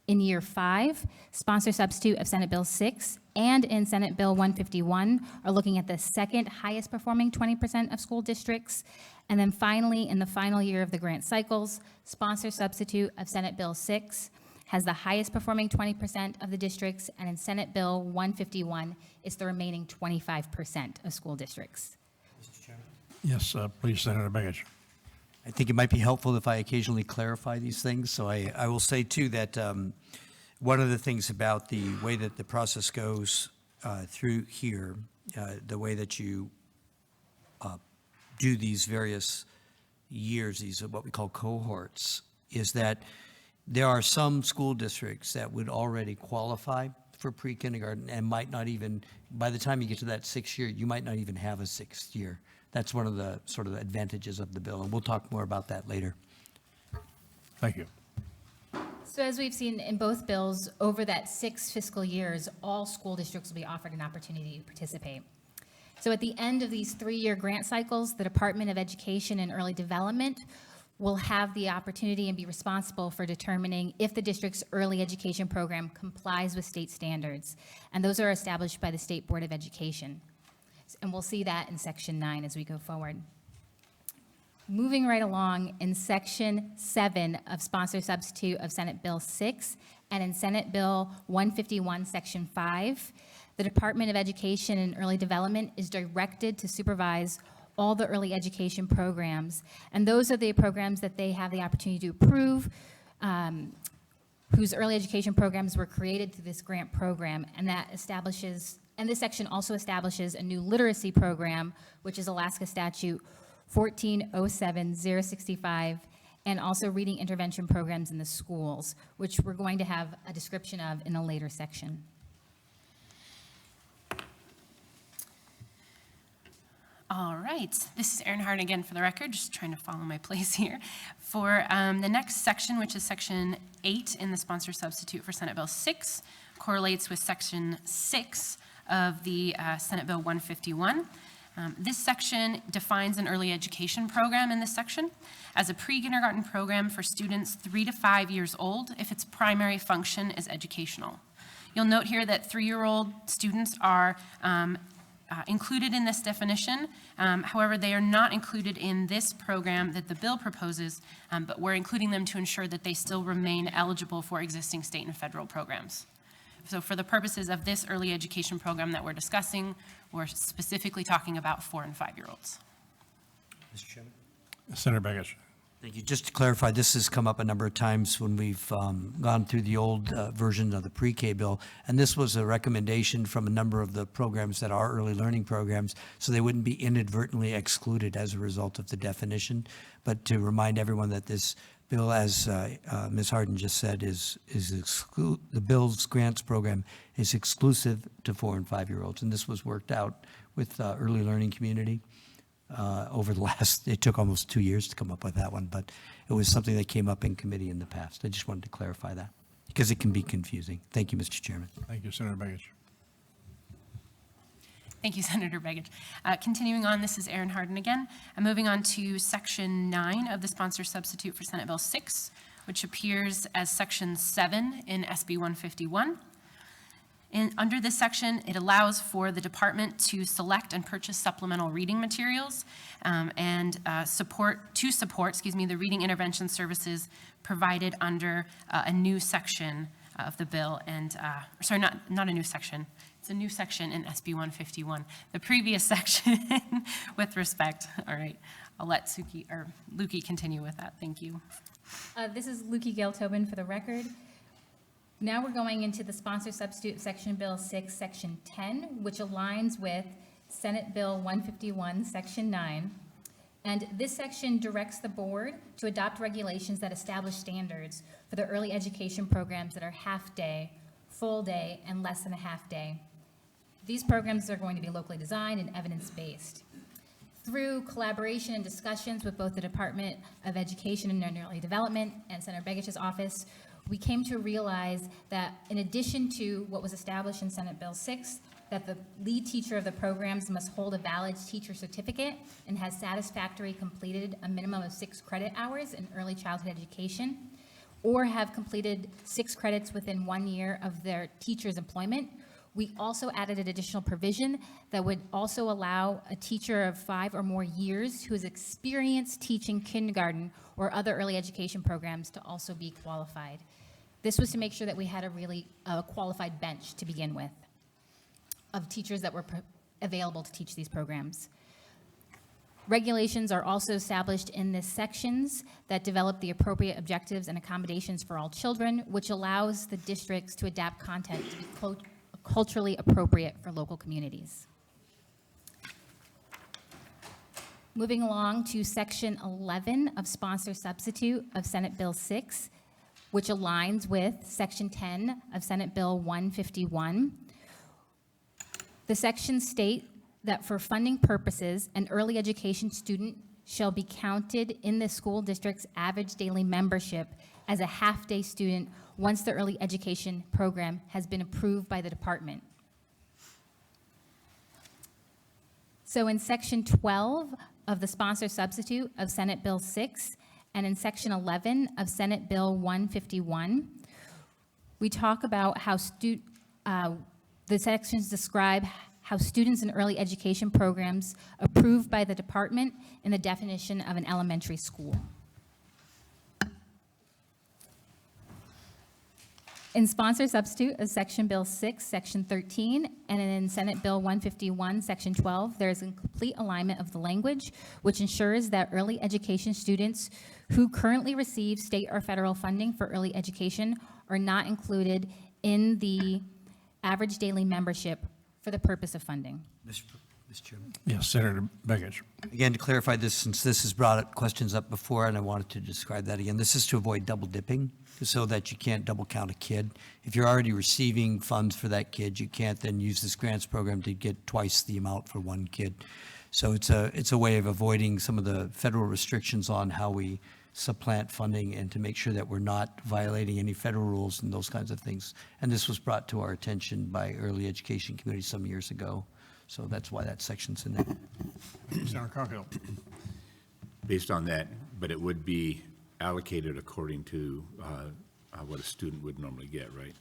In year 5, sponsor substitute of Senate Bill 6 and in Senate Bill 151 are looking at the second highest performing 20% of school districts. And then finally, in the final year of the grant cycles, sponsor substitute of Senate Bill 6 has the highest performing 20% of the districts, and in Senate Bill 151 is the remaining 25% of school districts. Yes, please, Senator Begich. I think it might be helpful if I occasionally clarify these things. So I will say, too, that one of the things about the way that the process goes through here, the way that you do these various years, these are what we call cohorts, is that there are some school districts that would already qualify for pre-kindergarten and might not even, by the time you get to that 6th year, you might not even have a 6th year. That's one of the sort of advantages of the bill, and we'll talk more about that later. Thank you. So as we've seen in both bills, over that 6 fiscal years, all school districts will be offered an opportunity to participate. So at the end of these 3-year grant cycles, the Department of Education and Early Development will have the opportunity and be responsible for determining if the district's early education program complies with state standards. And those are established by the State Board of Education. And we'll see that in Section 9 as we go forward. Moving right along, in Section 7 of Sponsor Substitute of Senate Bill 6 and in Senate Bill 151, Section 5, the Department of Education and Early Development is directed to supervise all the early education programs. And those are the programs that they have the opportunity to approve, whose early education programs were created through this grant program. And that establishes, and this section also establishes a new literacy program, which is Alaska Statute 1407065, and also reading intervention programs in the schools, which we're going to have a description of in a later section. All right, this is Erin Hart again for the record, just trying to follow my place here. For the next section, which is Section 8 in the sponsor substitute for Senate Bill 6, correlates with Section 6 of the Senate Bill 151. This section defines an early education program in this section as a pre-kindergarten program for students 3 to 5 years old if its primary function is educational. You'll note here that 3-year-old students are included in this definition. However, they are not included in this program that the bill proposes, but we're including them to ensure that they still remain eligible for existing state and federal programs. So for the purposes of this early education program that we're discussing, we're specifically talking about 4 and 5-year-olds. Mr. Chairman? Senator Begich. Thank you. Just to clarify, this has come up a number of times when we've gone through the old version of the pre-K bill, and this was a recommendation from a number of the programs that are early learning programs, so they wouldn't be inadvertently excluded as a result of the definition. But to remind everyone that this bill, as Ms. Harden just said, the bill's grants program is exclusive to 4 and 5-year-olds, and this was worked out with the early learning community. Over the last, it took almost 2 years to come up with that one, but it was something that came up in committee in the past. I just wanted to clarify that because it can be confusing. Thank you, Mr. Chairman. Thank you, Senator Begich. Thank you, Senator Begich. Continuing on, this is Erin Harden again. I'm moving on to Section 9 of the sponsor substitute for Senate Bill 6, which appears as Section 7 in SB 151. Under this section, it allows for the department to select and purchase supplemental reading materials and support the reading intervention services provided under a new section of the bill. And sorry, not a new section. It's a new section in SB 151. The previous section, with respect. All right, I'll let Lukey continue with that. Thank you. This is Lukey Gail Tobin for the record. Now we're going into the sponsor substitute Section Bill 6, Section 10, which aligns with Senate Bill 151, Section 9. And this section directs the board to adopt regulations that establish standards for the early education programs that are half-day, full day, and less than a half day. These programs are going to be locally designed and evidence-based. Through collaboration and discussions with both the Department of Education and Early Development and Senator Begich's office, we came to realize that in addition to what was established in Senate Bill 6, that the lead teacher of the programs must hold a valid teacher certificate and has satisfactorily completed a minimum of 6 credit hours in early childhood education, or have completed 6 credits within 1 year of their teacher's employment. We also added an additional provision that would also allow a teacher of 5 or more years who has experienced teaching kindergarten or other early education programs to also be qualified. This was to make sure that we had a really qualified bench to begin with of teachers that were available to teach these programs. Regulations are also established in the sections that develop the appropriate objectives and accommodations for all children, which allows the districts to adapt content to be culturally appropriate for local communities. Moving along to Section 11 of Sponsor Substitute of Senate Bill 6, which aligns with Section 10 of Senate Bill 151. The sections state that for funding purposes, an early education student shall be counted in the school district's average daily membership as a half-day student once the early education program has been approved by the department. So in Section 12 of the Sponsor Substitute of Senate Bill 6 and in Section 11 of Senate Bill 151, we talk about how the sections describe how students in early education programs approved by the department in the definition of an elementary school. In Sponsor Substitute of Section Bill 6, Section 13, and in Senate Bill 151, Section 12, there is a complete alignment of the language, which ensures that early education students who currently receive state or federal funding for early education are not included in the average daily membership for the purpose of funding. Mr. Chairman. Yes, Senator Begich. Again, to clarify this, since this has brought up questions up before, and I wanted to describe that again, this is to avoid double dipping, so that you can't double count a kid. If you're already receiving funds for that kid, you can't then use this grants program to get twice the amount for one kid. So it's a way of avoiding some of the federal restrictions on how we supplant funding and to make sure that we're not violating any federal rules and those kinds of things. And this was brought to our attention by Early Education Committee some years ago. So that's why that section's in there. Senator Coghill. Based on that, but it would be allocated according to what a student would normally get, right?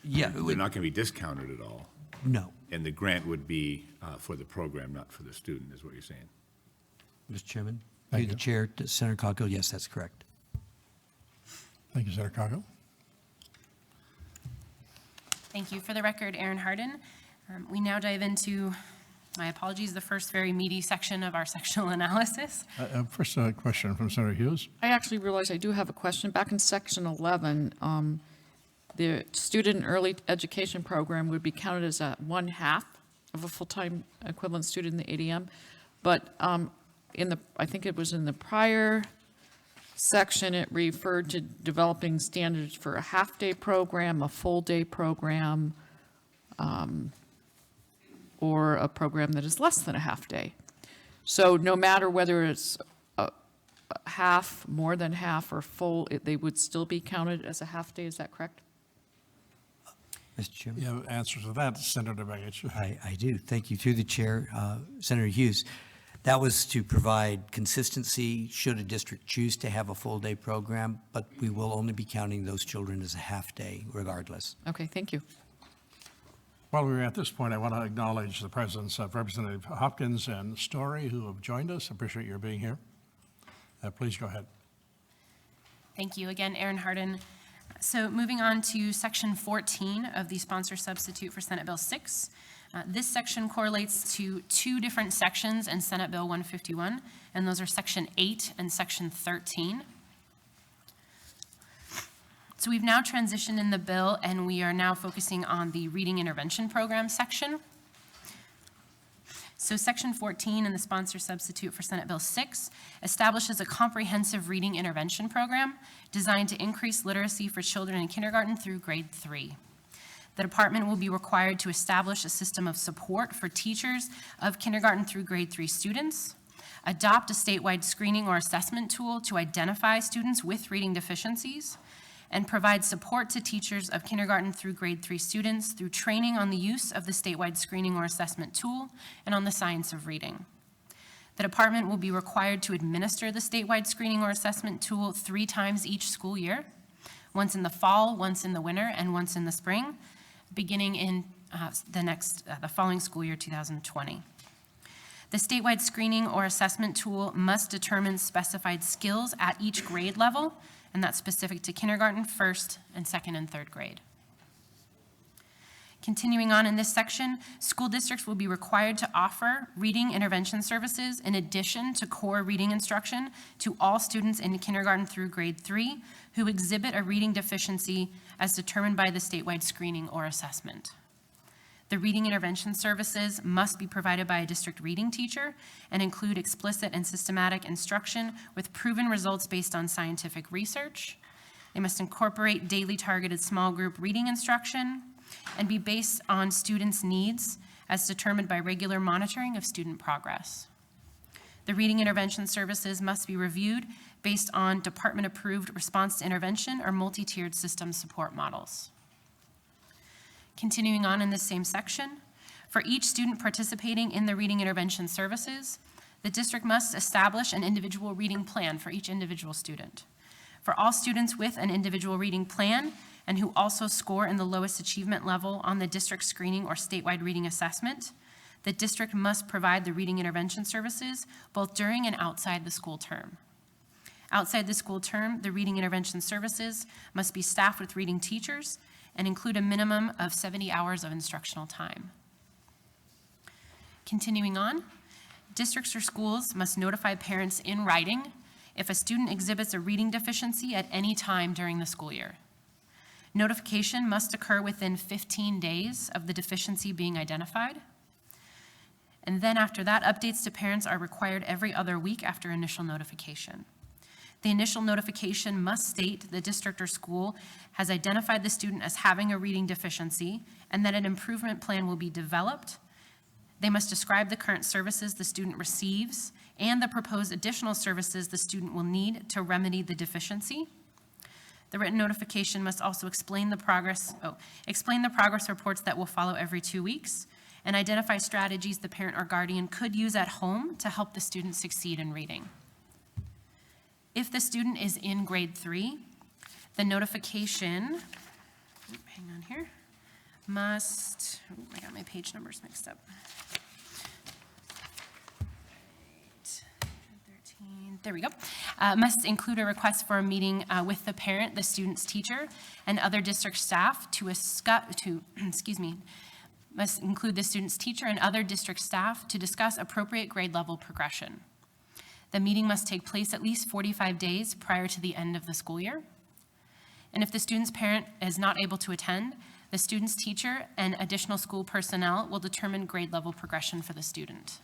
Yeah, They're not going to be discounted at all. no, And the grant would be for the program, not for the student, is what you're saying. Mr. Chairman. Thank Through the you. chair, to Senator Coghill, yes, that's correct. Thank you, Senator Coghill. Thank you. For the record, Erin Harden. We now dive into, my apologies, the first very meaty section of our sectional analysis. First, a question from Senator Hughes. I actually realize I do have a question. Back in Section 11, the student early education program would be counted as one half of a full-time equivalent student in the ADM. But I think it was in the prior section, it referred to developing standards for a half-day program, a full-day program, or a program that is less than a half-day. So no matter whether it's half, more than half, or full, they would still be counted as a half-day, is that correct? Mr. Chairman. You have answers to that, Senator Begich. I do. Thank you. Through the chair, Senator Hughes. That was to provide consistency should a district choose to have a full-day program, but we will only be counting those children as a half-day regardless. Okay, thank you. While we're at this point, I want to acknowledge the presence of Representative Hopkins and Story, who have joined us. Appreciate your being here. Please go ahead. Thank you. Again, Erin Harden. So moving on to Section 14 of the Sponsor Substitute for Senate Bill 6. This section correlates to 2 different sections in Senate Bill 151, and those are Section 8 and Section 13. So we've now transitioned in the bill, and we are now focusing on the Reading Intervention Program section. So Section 14 in the Sponsor Substitute for Senate Bill 6 establishes a comprehensive reading intervention program designed to increase literacy for children in kindergarten through grade 3. The department will be required to establish a system of support for teachers of kindergarten through grade 3 students, adopt a statewide screening or assessment tool to identify students with reading deficiencies, and provide support to teachers of kindergarten through grade 3 students through training on the use of the statewide screening or assessment tool and on the science of reading. The department will be required to administer the statewide screening or assessment tool 3 times each school year, once in the fall, once in the winter, and once in the spring, beginning in the following school year, 2020. The statewide screening or assessment tool must determine specified skills at each grade level, and that's specific to kindergarten, first, and second and third grade. Continuing on in this section, school districts will be required to offer reading intervention services in addition to core reading instruction to all students in kindergarten through grade 3 who exhibit a reading deficiency as determined by the statewide screening or assessment. The reading intervention services must be provided by a district reading teacher and include explicit and systematic instruction with proven results based on scientific research. They must incorporate daily targeted small group reading instruction and be based on students' needs as determined by regular monitoring of student progress. The reading intervention services must be reviewed based on department-approved response to intervention or multi-tiered system support models. Continuing on in this same section, for each student participating in the reading intervention services, the district must establish an individual reading plan for each individual student. For all students with an individual reading plan and who also score in the lowest achievement level on the district screening or statewide reading assessment, the district must provide the reading intervention services both during and outside the school term. Outside the school term, the reading intervention services must be staffed with reading teachers and include a minimum of 70 hours of instructional time. Continuing on, districts or schools must notify parents in writing if a student exhibits a reading deficiency at any time during the school year. Notification must occur within 15 days of the deficiency being identified. And then after that, updates to parents are required every other week after initial notification. The initial notification must state the district or school has identified the student as having a reading deficiency and that an improvement plan will be developed. They must describe the current services the student receives and the proposed additional services the student will need to remedy the deficiency. The written notification must also explain the progress reports that will follow every 2 weeks and identify strategies the parent or guardian could use at home to help the student succeed in reading. If the student is in grade 3, the notification, hang on here, must, I got my page numbers mixed up. 13, there we go. Must include a request for a meeting with the parent, the student's teacher, and other district staff must include the student's teacher and other district staff to discuss appropriate grade level progression. The meeting must take place at least 45 days prior to the end of the school year. And if the student's parent is not able to attend, the student's teacher and additional school personnel will determine grade level progression for the student.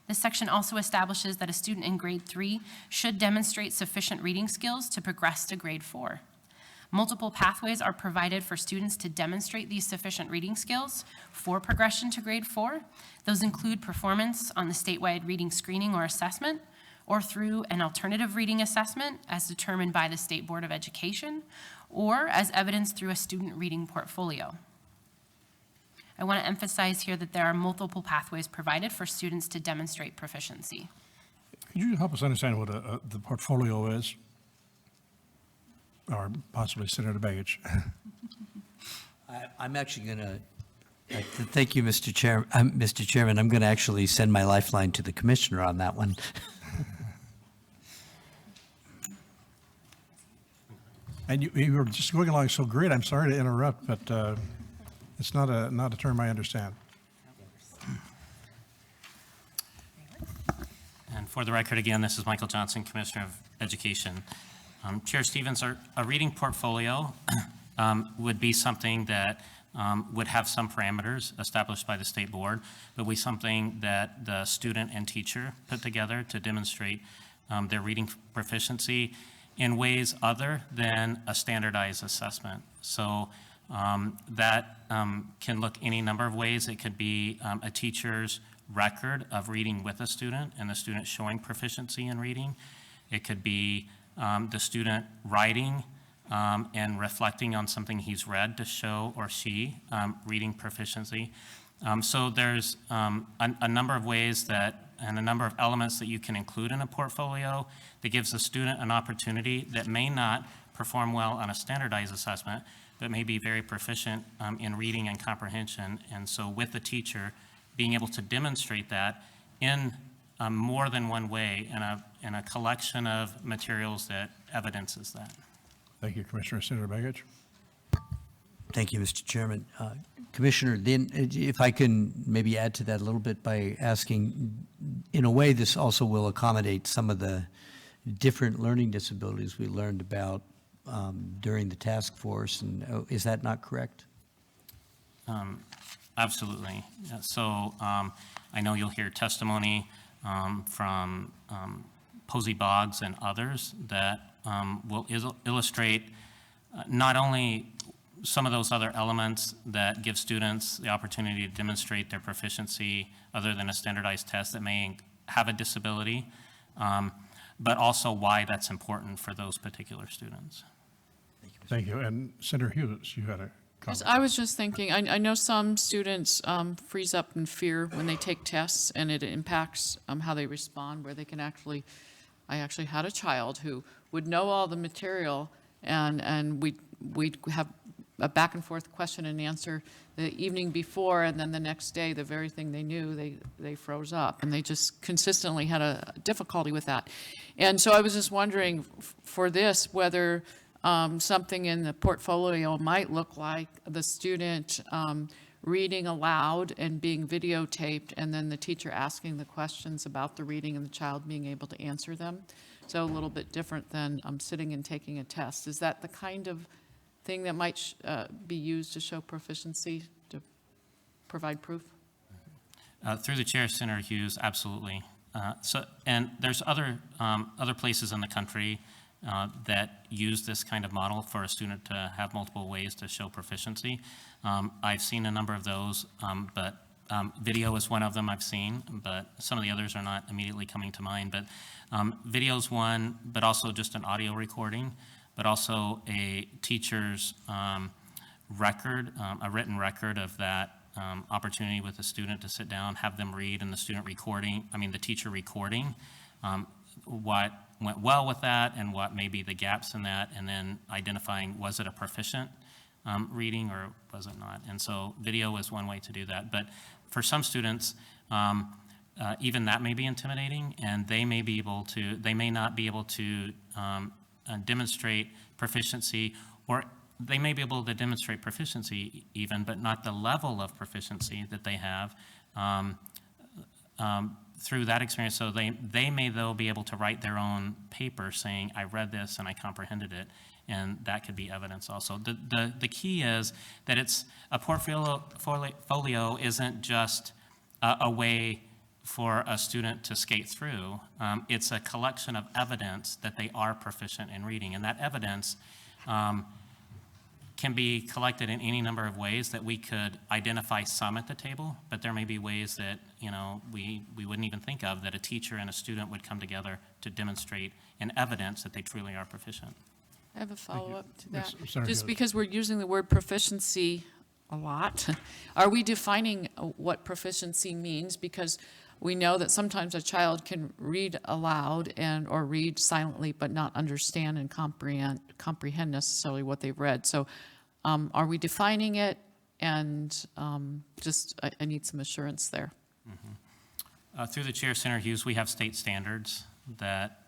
This section also establishes that a student in grade 3 should demonstrate sufficient reading skills to progress to grade 4. Multiple pathways are provided for students to demonstrate these sufficient reading skills for progression to grade 4. Those include performance on the statewide reading screening or assessment, or through an alternative reading assessment as determined by the State Board of Education, or as evidenced through a student reading portfolio. I want to emphasize here that there are multiple pathways provided for students to demonstrate proficiency. Could you help us understand what the portfolio is? Or possibly Senator Begich? I'm actually going to, thank you, Mr. Chairman. I'm going to actually send my lifeline to the commissioner on that one. And you were just going along so great, I'm sorry to interrupt, but it's not a term I understand. And for the record, again, this is Michael Johnson, Commissioner of Education. Chair Stevens, a reading portfolio would be something that would have some parameters established by the state board, but be something that the student and teacher put together to demonstrate their reading proficiency in ways other than a standardized assessment. So That can look any number of ways. It could be a teacher's record of reading with a student and the student showing proficiency in reading. It could be the student writing and reflecting on something he's read to show or she reading proficiency. So there's a number of ways that, and a number of elements that you can include in a portfolio that gives the student an opportunity that may not perform well on a standardized assessment, but may be very proficient in reading and comprehension. And so with the teacher, being able to demonstrate that in more than one way in a collection of materials that evidences that. Thank you, Commissioner. Senator Begich? Thank you, Mr. Chairman. Commissioner, then if I can maybe add to that a little bit by asking, in a way, this also will accommodate some of the different learning disabilities we learned about during the task force, and is that not correct? Absolutely. Yeah, so I know you'll hear testimony from Posey Boggs and others that will illustrate not only some of those other elements that give students the opportunity to demonstrate their proficiency other than a standardized test that may have a disability, but also why that's important for those particular students. Thank you. And Senator Hughes, you had a Yes, comment. I was just thinking, I know some students freeze up in fear when they take tests, and it impacts how they respond, where they can actually, I actually had a child who would know all the material, and we'd have a back and forth question and answer the evening before, and then the next day, the very thing they knew, they froze up, and they just consistently had a difficulty with that. And so I was just wondering for this, whether something in the portfolio might look like the student reading aloud and being videotaped, and then the teacher asking the questions about the reading and the child being able to answer them. So a little bit different than sitting and taking a test. Is that the kind of thing that might be used to show proficiency, to provide proof? Through the chair, Senator Hughes, absolutely. And there's other places in the country that use this kind of model for a student to have multiple ways to show proficiency. I've seen a number of those, but video is one of them I've seen, but some of the others are not immediately coming to mind. But video is one, but also just an audio recording, but also a teacher's record, a written record of that opportunity with the student to sit down, have them read, and the student recording, the teacher recording what went well with that and what may be the gaps in that, and then identifying, was it a proficient reading or was it not? And so video is one way to do that. But for some students, even that may be intimidating, and they may not be able to demonstrate proficiency, or they may be able to demonstrate proficiency even, but not the level of proficiency that they have through that experience. So they may, though, be able to write their own paper saying, I read this and I comprehended it, and that could be evidence also. The key is that it's a portfolio isn't just a way for a student to skate through. It's a collection of evidence that they are proficient in reading, and that evidence can be collected in any number of ways that we could identify some at the table, but there may be ways that we wouldn't even think of, that a teacher and a student would come together to demonstrate an evidence that they truly are proficient. I have a follow-up to that. Yes, Senator Just Hughes. because we're using the word proficiency a lot, are we defining what proficiency means? Because we know that sometimes a child can read aloud or read silently, but not understand and comprehend necessarily what they've read. So are we defining it? And I need some assurance there. Through the chair, Senator Hughes, we have state standards that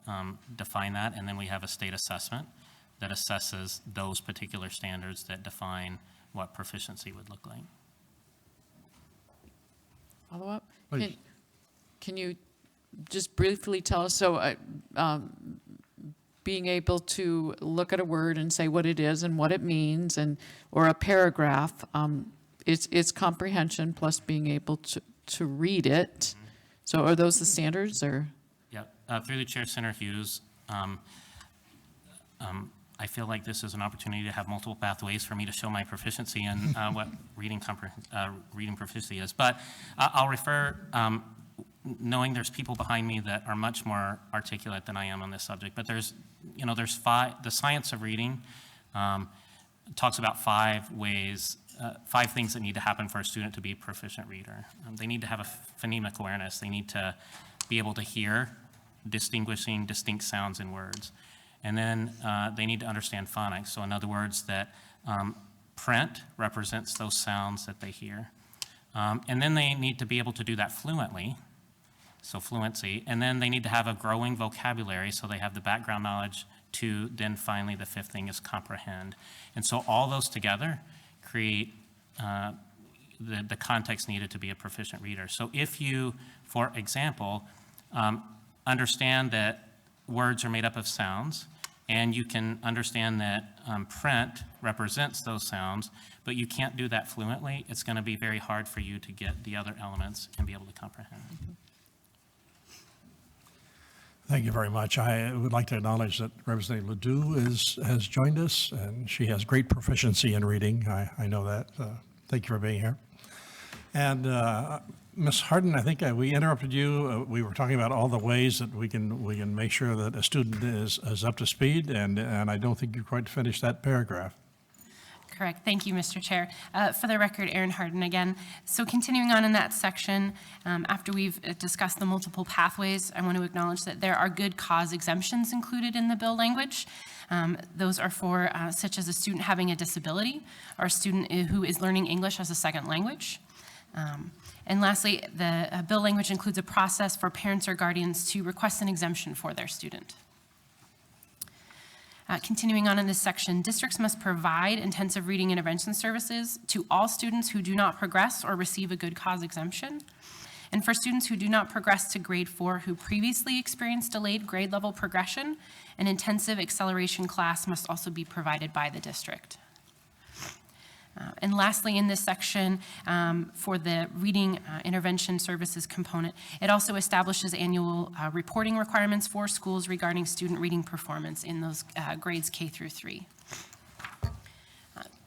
define that, and then we have a state assessment that assesses those particular standards that define what proficiency would look like. Follow-up? Please. Can you just briefly tell us, so being able to look at a word and say what it is and what it means, or a paragraph, it's comprehension plus being able to read it. So are those the standards, or? Yeah, through the chair, Senator Hughes, I feel like this is an opportunity to have multiple pathways for me to show my proficiency in what reading proficiency is. But I'll refer, knowing there's people behind me that are much more articulate than I am on this subject. But there's the science of reading talks about 5 ways, 5 things that need to happen for a student to be a proficient reader. They need to have a phonemic awareness. They need to be able to hear distinguishing distinct sounds in words. And then they need to understand phonics. So in other words, that print represents those sounds that they hear. And then they need to be able to do that fluently, so fluency. And then they need to have a growing vocabulary, so they have the background knowledge to then finally the 5th thing is comprehend. And so all those together create the context needed to be a proficient reader. So if you, for example, understand that words are made up of sounds, and you can understand that print represents those sounds, but you can't do that fluently, it's going to be very hard for you to get the other elements and be able to comprehend. Thank you very much. I would like to acknowledge that Representative Ledoux has joined us, and she has great proficiency in reading. I know that. Thank you for being here. And Ms. Harden, I think we interrupted you. We were talking about all the ways that we can make sure that a student is up to speed, and I don't think you quite finished that paragraph. Correct. Thank you, Mr. Chair. For the record, Erin Harden again. So continuing on in that section, after we've discussed the multiple pathways, I want to acknowledge that there are good cause exemptions included in the bill language. Those are for such as a student having a disability or a student who is learning English as a second language. And lastly, the bill language includes a process for parents or guardians to request an exemption for their student. Continuing on in this section, districts must provide intensive reading intervention services to all students who do not progress or receive a good cause exemption. And for students who do not progress to grade 4 who previously experienced delayed grade level progression, an intensive acceleration class must also be provided by the district. And lastly, in this section, for the reading intervention services component, it also establishes annual reporting requirements for schools regarding student reading performance in those grades K through 3.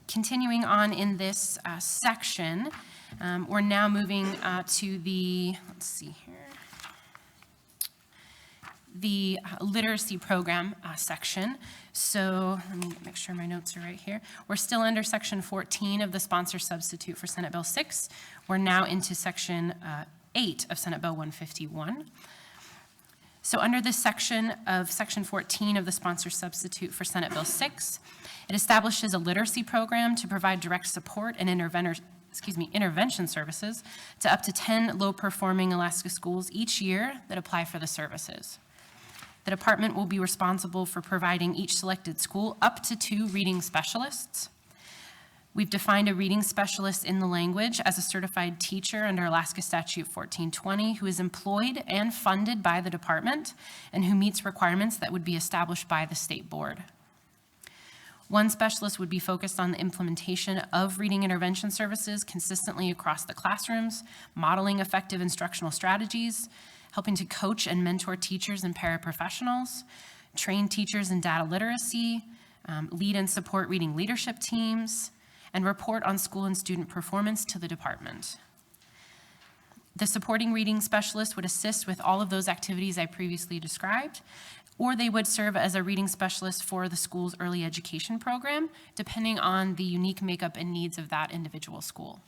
Continuing on in this section, we're now moving to the, let's see here, the literacy program section. So let me make sure my notes are right here. We're still under section 14 of the sponsor substitute for Senate Bill 6. We're now into section 8 of Senate Bill 151. So under this section of section 14 of the sponsor substitute for Senate Bill 6, it establishes a literacy program to provide direct support and intervention services to up to 10 low-performing Alaska schools each year that apply for the services. The department will be responsible for providing each selected school up to 2 reading specialists. We've defined a reading specialist in the language as a certified teacher under Alaska Statute 1420 who is employed and funded by the department and who meets requirements that would be established by the state board. One specialist would be focused on the implementation of reading intervention services consistently across the classrooms, modeling effective instructional strategies, helping to coach and mentor teachers and paraprofessionals, train teachers in data literacy, lead and support reading leadership teams, and report on school and student performance to the department. The supporting reading specialist would assist with all of those activities I previously described, or they would serve as a reading specialist for the school's early education program, depending on the unique makeup and needs of that individual school.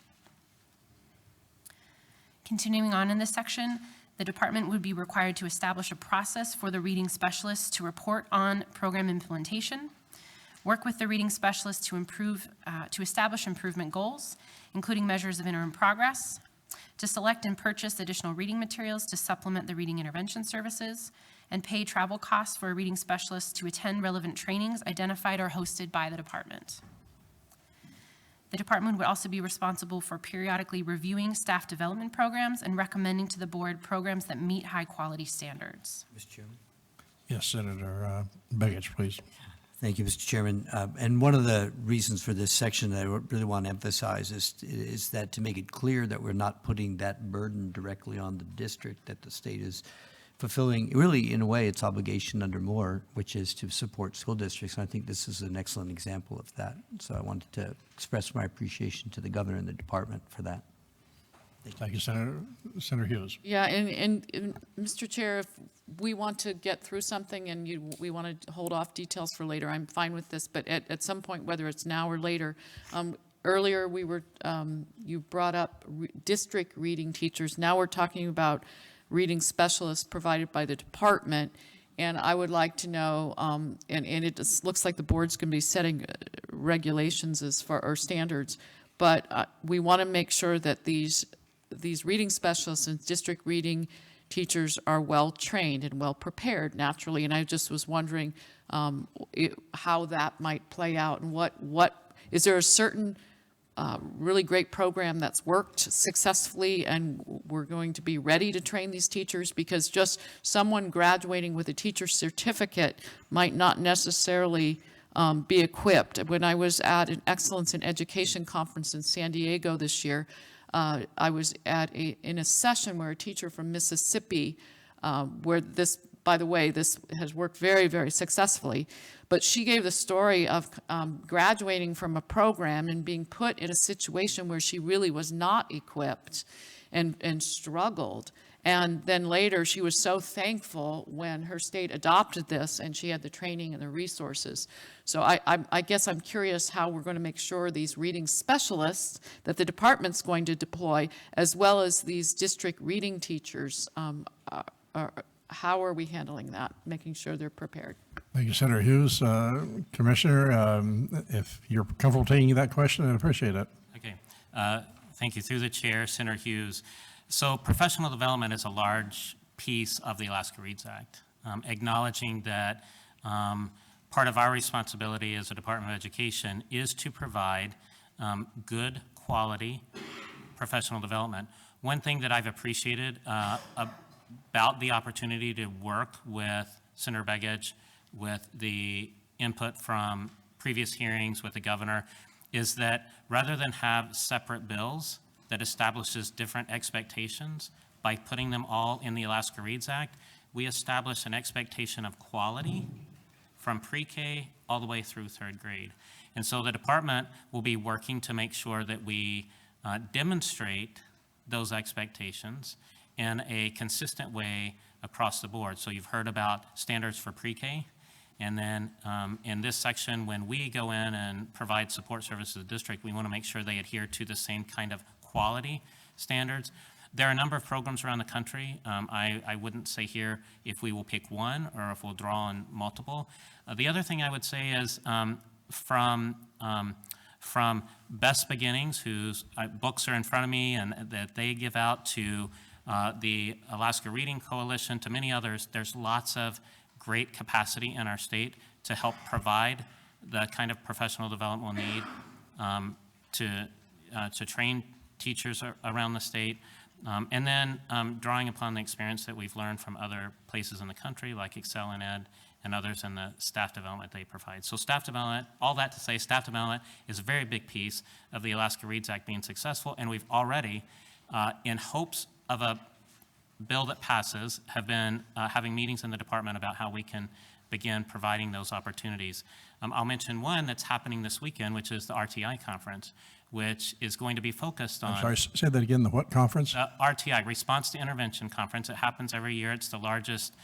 Continuing on in this section, the department would be required to establish a process for the reading specialists to report on program implementation, work with the reading specialists to establish improvement goals, including measures of interim progress, to select and purchase additional reading materials to supplement the reading intervention services, and pay travel costs for a reading specialist to attend relevant trainings identified or hosted by the department. The department would also be responsible for periodically reviewing staff development programs and recommending to the board programs that meet high-quality standards. Mr. Chairman? Yes, Senator Begich, please. Thank you, Mr. Chairman. And one of the reasons for this section that I really want to emphasize is that to make it clear that we're not putting that burden directly on the district, that the state is fulfilling, really, in a way, its obligation under Moore, which is to support school districts. And I think this is an excellent example of that. So I wanted to express my appreciation to the governor and the department for that. Thank you, Senator Hughes. Yeah, and Mr. Chair, if we want to get through something and we want to hold off details for later, I'm fine with this, but at some point, whether it's now or later, earlier we were, you brought up district reading teachers. Now we're talking about reading specialists provided by the department. And I would like to know, and it just looks like the board's going to be setting regulations as far, or standards, but we want to make sure that these reading specialists and district reading teachers are well-trained and well-prepared naturally. And I just was wondering how that might play out, and what is there a certain really great program that's worked successfully and we're going to be ready to train these teachers? Because just someone graduating with a teacher's certificate might not necessarily be equipped. When I was at an Excellence in Education conference in San Diego this year, I was in a session where a teacher from Mississippi, where this, by the way, this has worked very, very successfully, but she gave the story of graduating from a program and being put in a situation where she really was not equipped and struggled. And then later, she was so thankful when her state adopted this and she had the training and the resources. So I guess I'm curious how we're going to make sure these reading specialists that the department's going to deploy, as well as these district reading teachers, how are we handling that, making sure they're prepared? Thank you, Senator Hughes. Commissioner, if you're comfortable taking that question, I'd appreciate it. Okay. Thank you. Through the chair, Senator Hughes. So professional development is a large piece of the Alaska Reads Act, acknowledging that part of our responsibility as a Department of Education is to provide good quality professional development. One thing that I've appreciated about the opportunity to work with Senator Begich, with the input from previous hearings with the governor, is that rather than have separate bills that establishes different expectations, by putting them all in the Alaska Reads Act, we establish an expectation of quality from pre-K all the way through third grade. And so the department will be working to make sure that we demonstrate those expectations in a consistent way across the board. So you've heard about standards for pre-K. And then in this section, when we go in and provide support services to the district, we want to make sure they adhere to the same kind of quality standards. There are a number of programs around the country. I wouldn't say here if we will pick one or if we'll draw on multiple. The other thing I would say is from Best Beginnings, whose books are in front of me and that they give out, to the Alaska Reading Coalition, to many others, there's lots of great capacity in our state to help provide the kind of professional development we'll need to train teachers around the state. And then drawing upon the experience that we've learned from other places in the country, like Excel in Ed and others, in the staff development they provide. So staff development, all that to say, staff development is a very big piece of the Alaska Reads Act being successful, and we've already, in hopes of a bill that passes, have been having meetings in the department about how we can begin providing those opportunities. I'll mention one that's happening this weekend, which is the RTI conference, which is going to be focused on— I'm sorry, say that again, the what conference? RTI, Response to Intervention Conference. It happens every year. It's the largest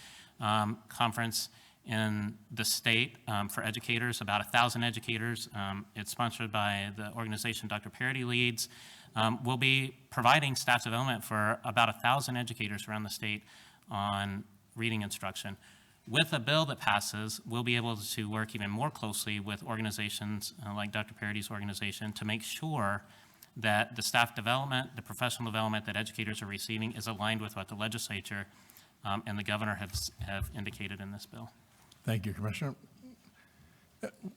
conference in the state for educators, about 1,000 educators. It's sponsored by the organization Dr. Parity leads. We'll be providing staff development for about 1,000 educators around the state on reading instruction. With a bill that passes, we'll be able to work even more closely with organizations like Dr. Parity's organization to make sure that the staff development, the professional development that educators are receiving is aligned with what the legislature and the governor have indicated in this bill. Thank you, Commissioner.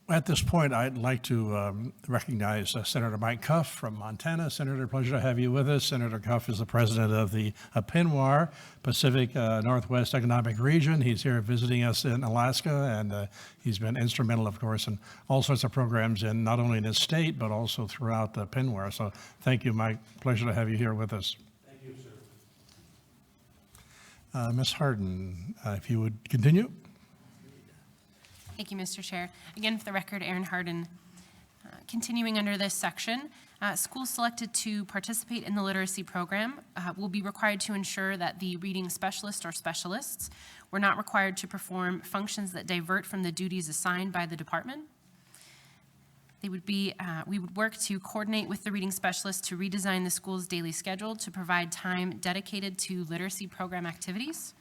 At this point, I'd like to recognize Senator Mike Cuff from Montana. Senator, pleasure to have you with us. Senator Cuff is the president of the PNWAR, Pacific Northwest Economic Region. He's here visiting us in Alaska, and he's been instrumental, of course, in all sorts of programs, in not only in his state, but also throughout the PNWAR. So thank you, Mike. Pleasure to have you here with us. Ms. Harden, if you would continue. Thank you, Mr. Chair. Again, for the record, Erin Harden. Continuing under this section, schools selected to participate in the literacy program will be required to ensure that the reading specialist or specialists were not required to perform functions that divert from the duties assigned by the department. They would be, we would work to coordinate with the reading specialist to redesign the school's daily schedule to provide time dedicated to literacy program activities.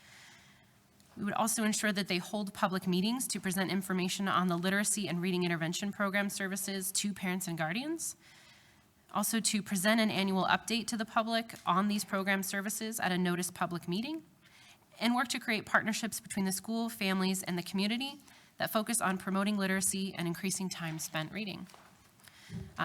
We would also ensure that they hold public meetings to present information on the literacy and reading intervention program services to parents and guardians. Also to present an annual update to the public on these program services at a noticed public meeting, and work to create partnerships between the school, families, and the community that focus on promoting literacy and increasing time spent reading.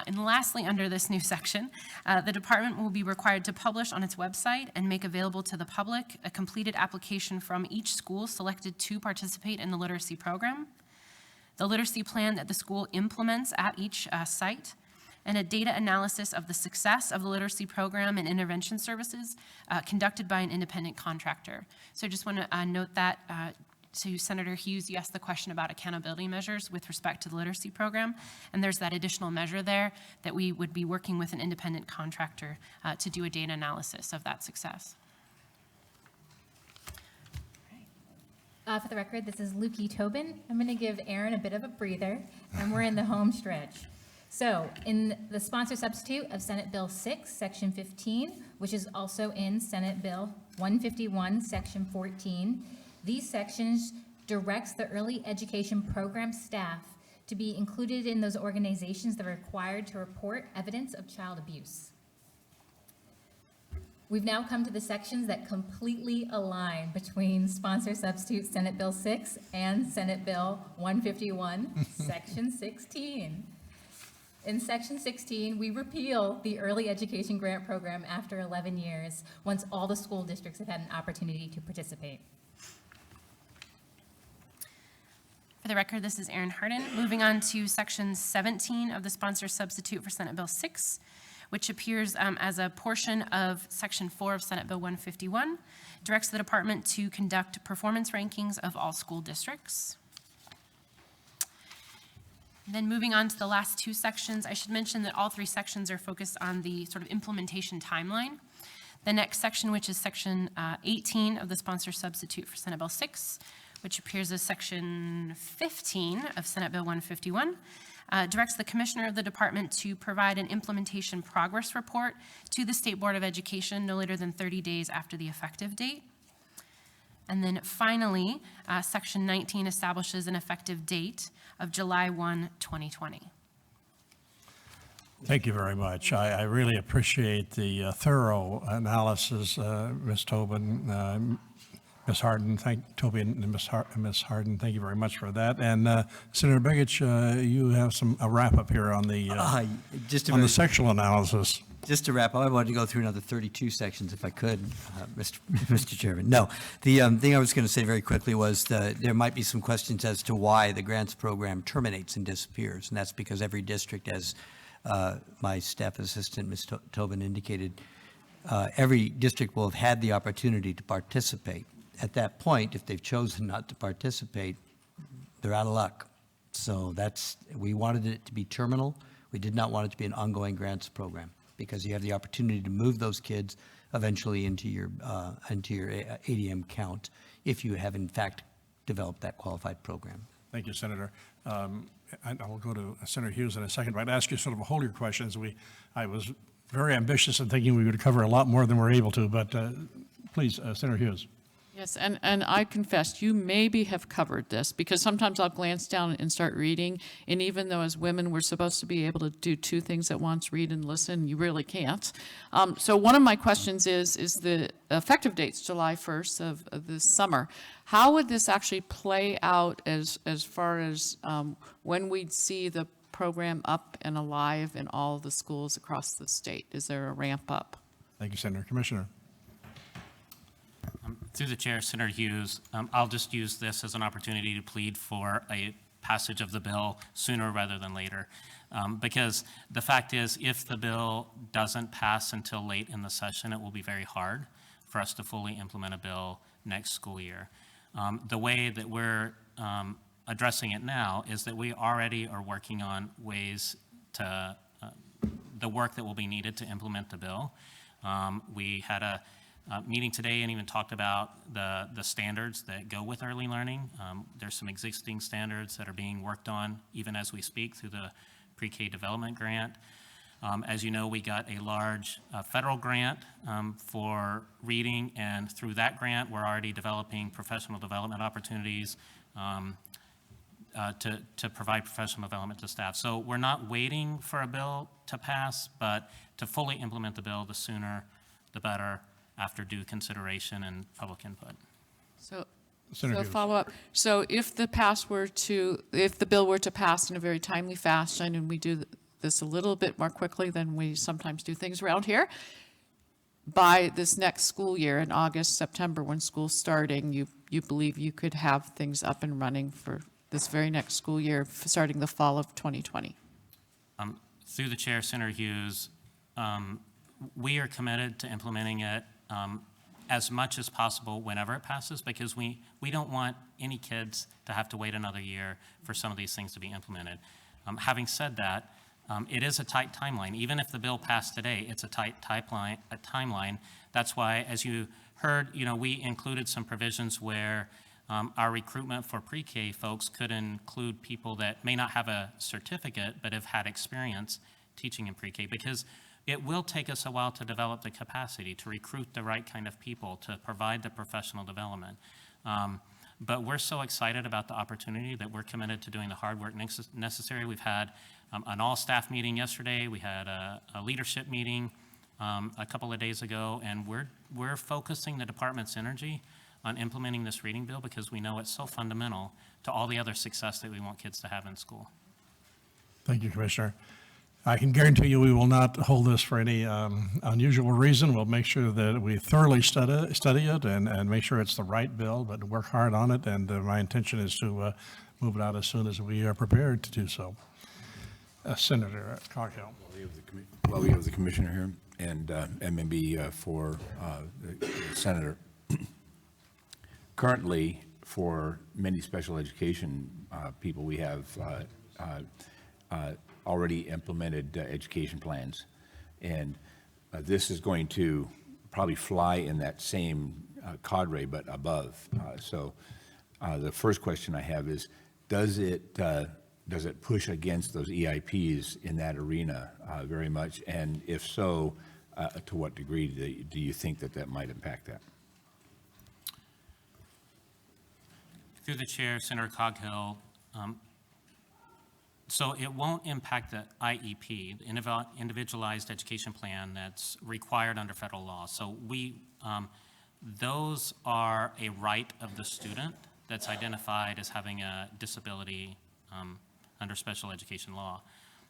And lastly, under this new section, the department will be required to publish on its website and make available to the public a completed application from each school selected to participate in the literacy program, the literacy plan that the school implements at each site, and a data analysis of the success of the literacy program and intervention services conducted by an independent contractor. So I just want to note that to Senator Hughes, you asked the question about accountability measures with respect to the literacy program, and there's that additional measure there that we would be working with an independent contractor to do a data analysis of that success. For the record, this is Lukey Tobin. I'm going to give Aaron a bit of a breather, and we're in the home stretch. So, in the sponsor substitute of Senate Bill 6, Section 15, which is also in Senate Bill 151, Section 14, these sections directs the early education program staff to be included in those organizations that are required to report evidence of child abuse. We've now come to the sections that completely align between sponsor substitute Senate Bill 6 and Senate Bill 151, Section 16. In Section 16, we repeal the early education grant program after 11 years, once all the school districts have had an opportunity to participate. For the record, this is Erin Harden. Moving on to Section 17 of the sponsor substitute for Senate Bill 6, which appears as a portion of Section 4 of Senate Bill 151, directs the department to conduct performance rankings of all school districts. Then moving on to the last two sections, I should mention that all three sections are focused on the sort of implementation timeline. The next section, which is Section 18 of the sponsor substitute for Senate Bill 6, which appears as Section 15 of Senate Bill 151, directs the commissioner of the department to provide an implementation progress report to the State Board of Education no later than 30 days after the effective date. And then finally, Section 19 establishes an effective date of July 1, 2020. Thank you very much. I really appreciate the thorough analysis, Ms. Tobin. Ms. Harden, Tobin and Ms. Harden, thank you very much for that. And Senator Begich, you have a wrap-up here on the sectional analysis. Just to wrap up, I wanted to go through another 32 sections if I could, Mr. Chairman. No, the thing I was going to say very quickly was that there might be some questions as to why the grants program terminates and disappears, and that's because every district, as my staff assistant, Ms. Tobin, indicated, every district will have had the opportunity to participate. At that point, if they've chosen not to participate, they're out of luck. So we wanted it to be terminal. We did not want it to be an ongoing grants program, because you have the opportunity to move those kids eventually into your ADM count if you have in fact developed that qualified program. Thank you, Senator. I will go to Senator Hughes in a second, but I'd ask you sort of a holier questions. I was very ambitious in thinking we would cover a lot more than we're able to, but please, Senator Hughes. Yes, and I confess, you maybe have covered this, because sometimes I'll glance down and start reading, and even though as women we're supposed to be able to do two things at once, read and listen, you really can't. So one of my questions is the effective date's July 1st of this summer. How would this actually play out as far as when we'd see the program up and alive in all the schools across the state? Is there a ramp up? Thank you, Senator. Commissioner. Through the chair, Senator Hughes, I'll just use this as an opportunity to plead for a passage of the bill sooner rather than later. Because the fact is, if the bill doesn't pass until late in the session, it will be very hard for us to fully implement a bill next school year. The way that we're addressing it now is that we already are working on ways to, the work that will be needed to implement the bill. We had a meeting today and even talked about the standards that go with early learning. There's some existing standards that are being worked on even as we speak through the Pre-K Development Grant. As you know, we got a large federal grant for reading, and through that grant, we're already developing professional development opportunities to provide professional development to staff. So we're not waiting for a bill to pass, but to fully implement the bill, the sooner the better, after due consideration and public input. So, Senator Hughes. follow up. So if the bill were to pass in a very timely fashion, and we do this a little bit more quickly than we sometimes do things around here, by this next school year in August, September, when school's starting, you believe you could have things up and running for this very next school year, starting the fall of 2020? Through the chair, Senator Hughes, we are committed to implementing it as much as possible whenever it passes, because we don't want any kids to have to wait another year for some of these things to be implemented. Having said that, it is a tight timeline. Even if the bill passed today, it's a tight timeline. That's why, as you heard, we included some provisions where our recruitment for pre-K folks could include people that may not have a certificate but have had experience teaching in pre-K, because it will take us a while to develop the capacity to recruit the right kind of people to provide the professional development. But we're so excited about the opportunity that we're committed to doing the hard work necessary. We've had an all-staff meeting yesterday. We had a leadership meeting a couple of days ago, and we're focusing the department's energy on implementing this reading bill because we know it's so fundamental to all the other success that we want kids to have in school. Thank you, Commissioner. I can guarantee you we will not hold this for any unusual reason. We'll make sure that we thoroughly study it and make sure it's the right bill, but work hard on it. And my intention is to move it out as soon as we are prepared to do so. Senator Coghill. While we have the commissioner here and maybe for the senator, currently for many special education people, we have already implemented education plans. And this is going to probably fly in that same cadre, but above. So the first question I have is, does it push against those EIPs in that arena very much? And if so, to what degree do you think that might impact that? Through the chair, Senator Coghill, so it won't impact the IEP, the Individualized Education Plan, that's required under federal law. So those are a right of the student that's identified as having a disability under special education law.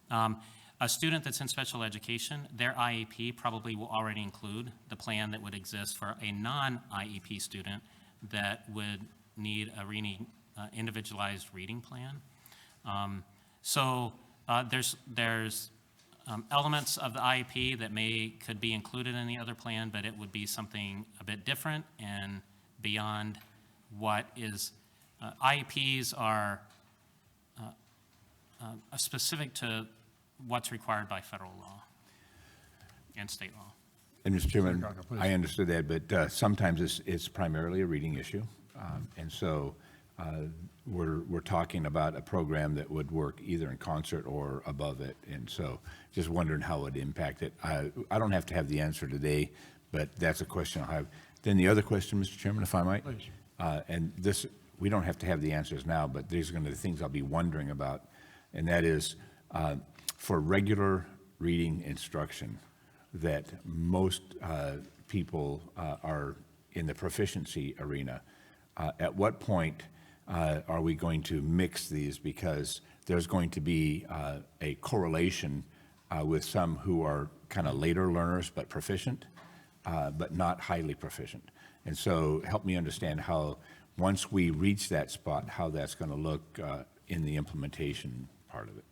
A student that's in special education, their IEP probably will already include the plan that would exist for a non-IEP student that would need a individualized reading plan. So there's elements of the IEP that could be included in the other plan, but it would be something a bit different and beyond what is, IEPs are specific to what's required by federal law and state law. And Mr. Chairman, Senator Coghill, please. I understood that, but sometimes it's primarily a reading issue. And so we're talking about a program that would work either in concert or above it. And so just wondering how it would impact it. I don't have to have the answer today, but that's a question I'll have. Then the other question, Mr. Chairman, if I might. Please. And this, we don't have to have the answers now, but these are going to be the things I'll be wondering about. And that is for regular reading instruction that most people are in the proficiency arena. At what point are we going to mix these? Because there's going to be a correlation with some who are kind of later learners but proficient, but not highly proficient. And so help me understand how, once we reach that spot, how that's going to look in the implementation part of it.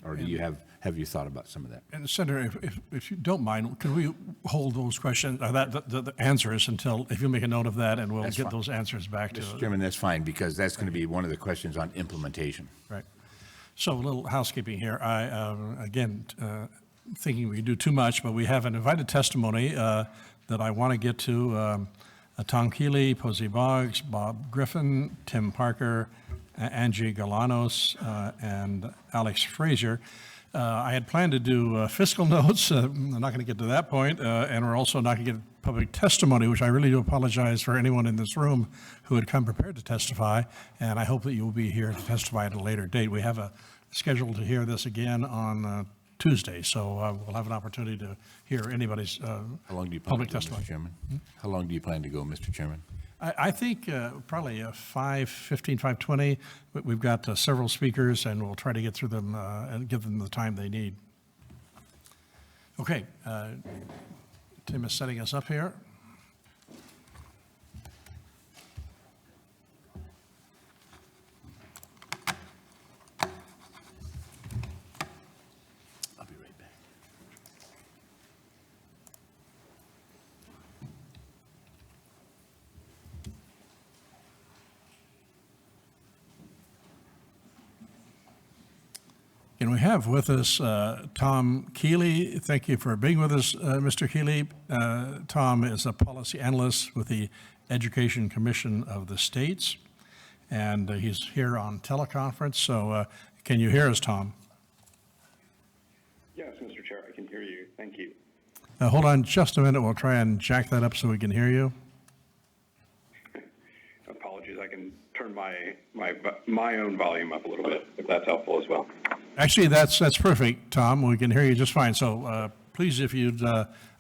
Or do you have you thought about some of that? And Senator, if you don't mind, can we hold those questions, the answers until, if you make a note of that, and we'll That's get fine. those answers back to. Mr. Chairman, that's fine, because that's going to be one of the questions on implementation. Right. So a little housekeeping here. Thinking we do too much, but we have an invited testimony that I want to get to. Tom Keeley, Posey Boggs, Bob Griffin, Tim Parker, Angie Galanos, and Alex Frazier. I had planned to do fiscal notes. I'm not going to get to that point, and we're also not going to get public testimony, which I really do apologize for anyone in this room who had come prepared to testify, and I hope that you will be here to testify at a later date. We have a schedule to hear this again on Tuesday, so we'll have an opportunity to hear anybody's How long do you plan public to go, testimony. Mr. Chairman? How long do you plan to go, Mr. Chairman? I think probably 5:15, 5:20. We've got several speakers, and we'll try to get through them and give them the time they need. Okay, Tim is setting us up here. I'll be right back. And we have with us Tom Keeley. Thank you for being with us, Mr. Keeley. Tom is a policy analyst with the Education Commission of the States, and he's here on teleconference. So can you hear us, Tom? Yes, Mr. Chair, I can hear you. Thank you. Hold on just a minute. We'll try and jack that up so we can hear you. Apologies, I can turn my own volume up a little bit, if that's helpful as well. Actually, that's perfect, Tom. We can hear you just fine. So please, if you'd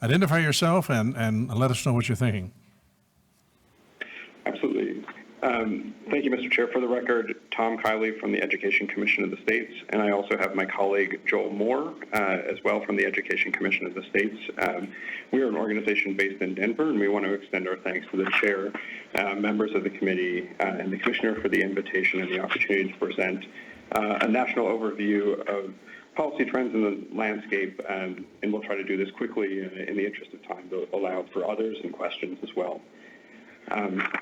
identify yourself and let us know what you're thinking. Absolutely. Thank you, Mr. Chair. For the record, Tom Kiley from the Education Commission of the States, and I also have my colleague Joel Moore as well from the Education Commission of the States. We are an organization based in Denver, and we want to extend our thanks to the chair, members of the committee, and the commissioner for the invitation and the opportunity to present a national overview of policy trends in the landscape, and we'll try to do this quickly in the interest of time to allow for others and questions as well.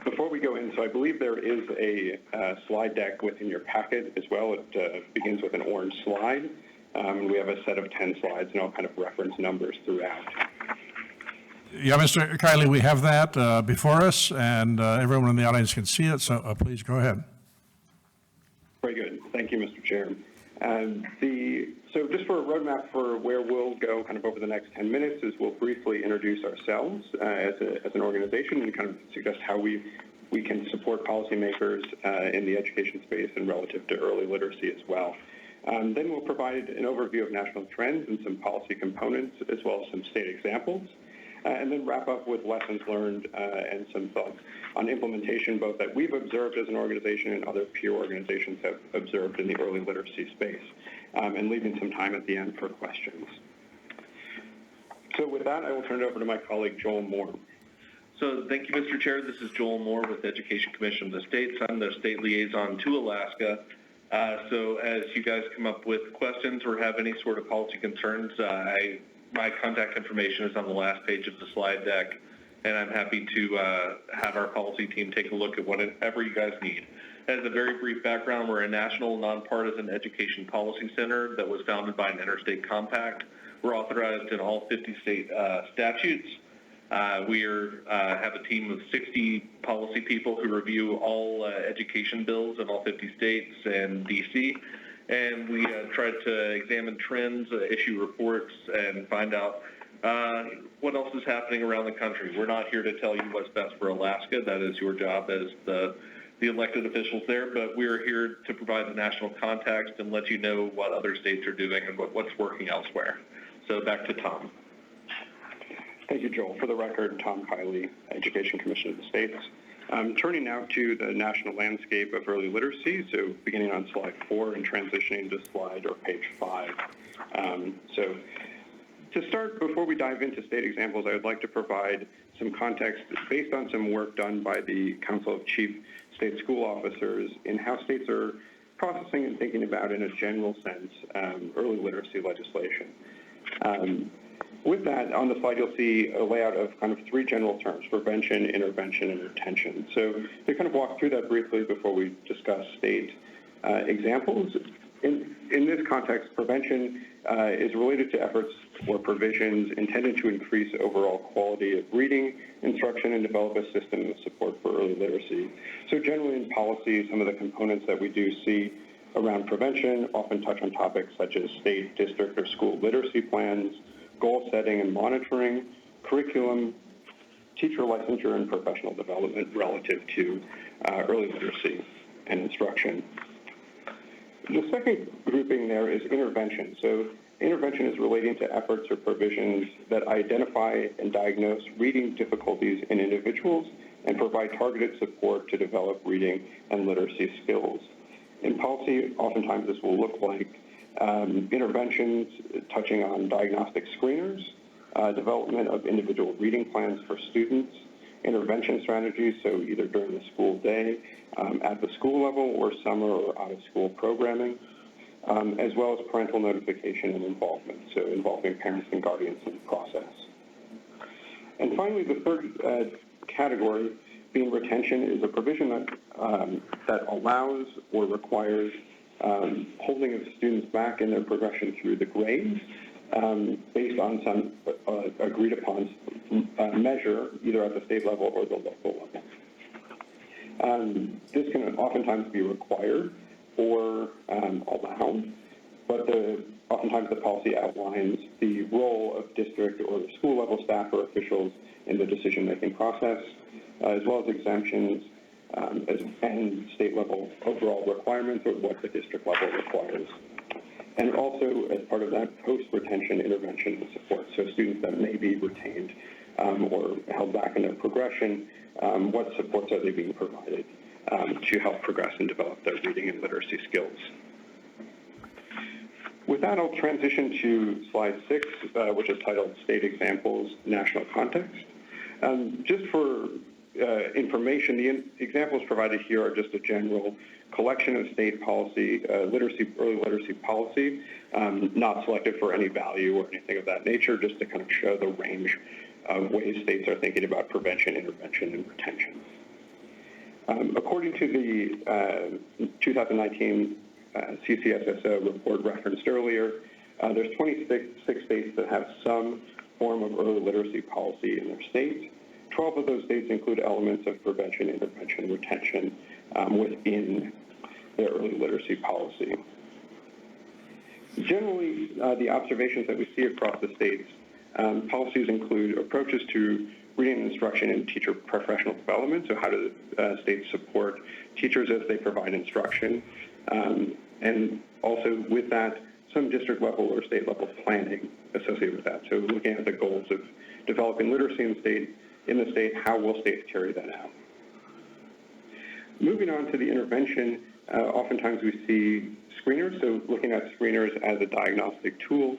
Before we go in, so I believe there is a slide deck within your packet as well. It begins with an orange slide. We have a set of 10 slides, and I'll kind of reference numbers throughout. Yeah, Mr. Kiley, we have that before us, and everyone in the audience can see it, so please go ahead. Very good. Thank you, Mr. Chair. So just for a roadmap for where we'll go kind of over the next 10 minutes is we'll briefly introduce ourselves as an organization and kind of suggest how we can support policymakers in the education space and relative to early literacy as well. Then we'll provide an overview of national trends and some policy components as well as some state examples. And then wrap up with lessons learned and some thoughts on implementation, both that we've observed as an organization and other peer organizations have observed in the early literacy space, and leaving some time at the end for questions. So with that, I will turn it over to my colleague, Joel Moore. So thank you, Mr. Chair. This is Joel Moore with the Education Commission of the States. I'm the state liaison to Alaska. So as you guys come up with questions or have any sort of policy concerns, my contact information is on the last page of the slide deck, and I'm happy to have our policy team take a look at whatever you guys need. As a very brief background, we're a national nonpartisan education policy center that was founded by an interstate compact. We're authorized in all 50 state statutes. We have a team of 60 policy people who review all education bills in all 50 states and D.C., and we try to examine trends, issue reports, and find out what else is happening around the country. We're not here to tell you what's best for Alaska. That is your job as the elected officials there, but we're here to provide the national context and let you know what other states are doing and what's working elsewhere. So back to Tom. Thank you, Joel. For the record, Tom Kiley, Education Commission of the States. Turning now to the national landscape of early literacy, so beginning on slide 4 and transitioning to slide or page 5. So to start, before we dive into state examples, I would like to provide some context based on some work done by the Council of Chief State School Officers in how states are processing and thinking about, in a general sense, early literacy legislation. With that, on the slide, you'll see a layout of kind of three general terms: prevention, intervention, and retention. So to kind of walk through that briefly before we discuss state examples, in this context, prevention is related to efforts or provisions intended to increase overall quality of reading, instruction, and develop a system of support for early literacy. So generally in policy, some of the components that we do see around prevention often touch on topics such as state, district, or school literacy plans, goal setting and monitoring, curriculum, teacher licensure, and professional development relative to early literacy and instruction. The second grouping there is intervention. So intervention is relating to efforts or provisions that identify and diagnose reading difficulties in individuals and provide targeted support to develop reading and literacy skills. In policy, oftentimes this will look like interventions touching on diagnostic screeners, development of individual reading plans for students, intervention strategies, so either during the school day, at the school level, or summer or out-of-school programming, as well as parental notification and involvement, so involving parents and guardians in the process. And finally, the third category, being retention, is a provision that allows or requires holding of students back in their progression through the grades based on some agreed upon measure, either at the state level or the local level. This can oftentimes be required or allowed, but oftentimes the policy outlines the role of district or school level staff or officials in the decision-making process, as well as exemptions and state level overall requirements or what the district level requires. And also, as part of that, post-retention intervention and support. So students that may be retained or held back in their progression, what supports are they being provided to help progress and develop their reading and literacy skills? With that, I'll transition to slide 6, which is titled State Examples, National Context. Just for information, the examples provided here are just a general collection of state policy, early literacy policy, not selected for any value or anything of that nature, just to kind of show the range of ways states are thinking about prevention, intervention, and retention. According to the 2019 CCSSO report referenced earlier, there's 26 states that have some form of early literacy policy in their state. 12 of those states include elements of prevention, intervention, retention within their early literacy policy. Generally, the observations that we see across the states, policies include approaches to reading instruction and teacher professional development, so how do states support teachers as they provide instruction, and also with that, some district level or state level planning associated with that. So looking at the goals of developing literacy in the state, how will states carry that out? Moving on to the intervention, oftentimes we see screeners, so looking at screeners as a diagnostic tool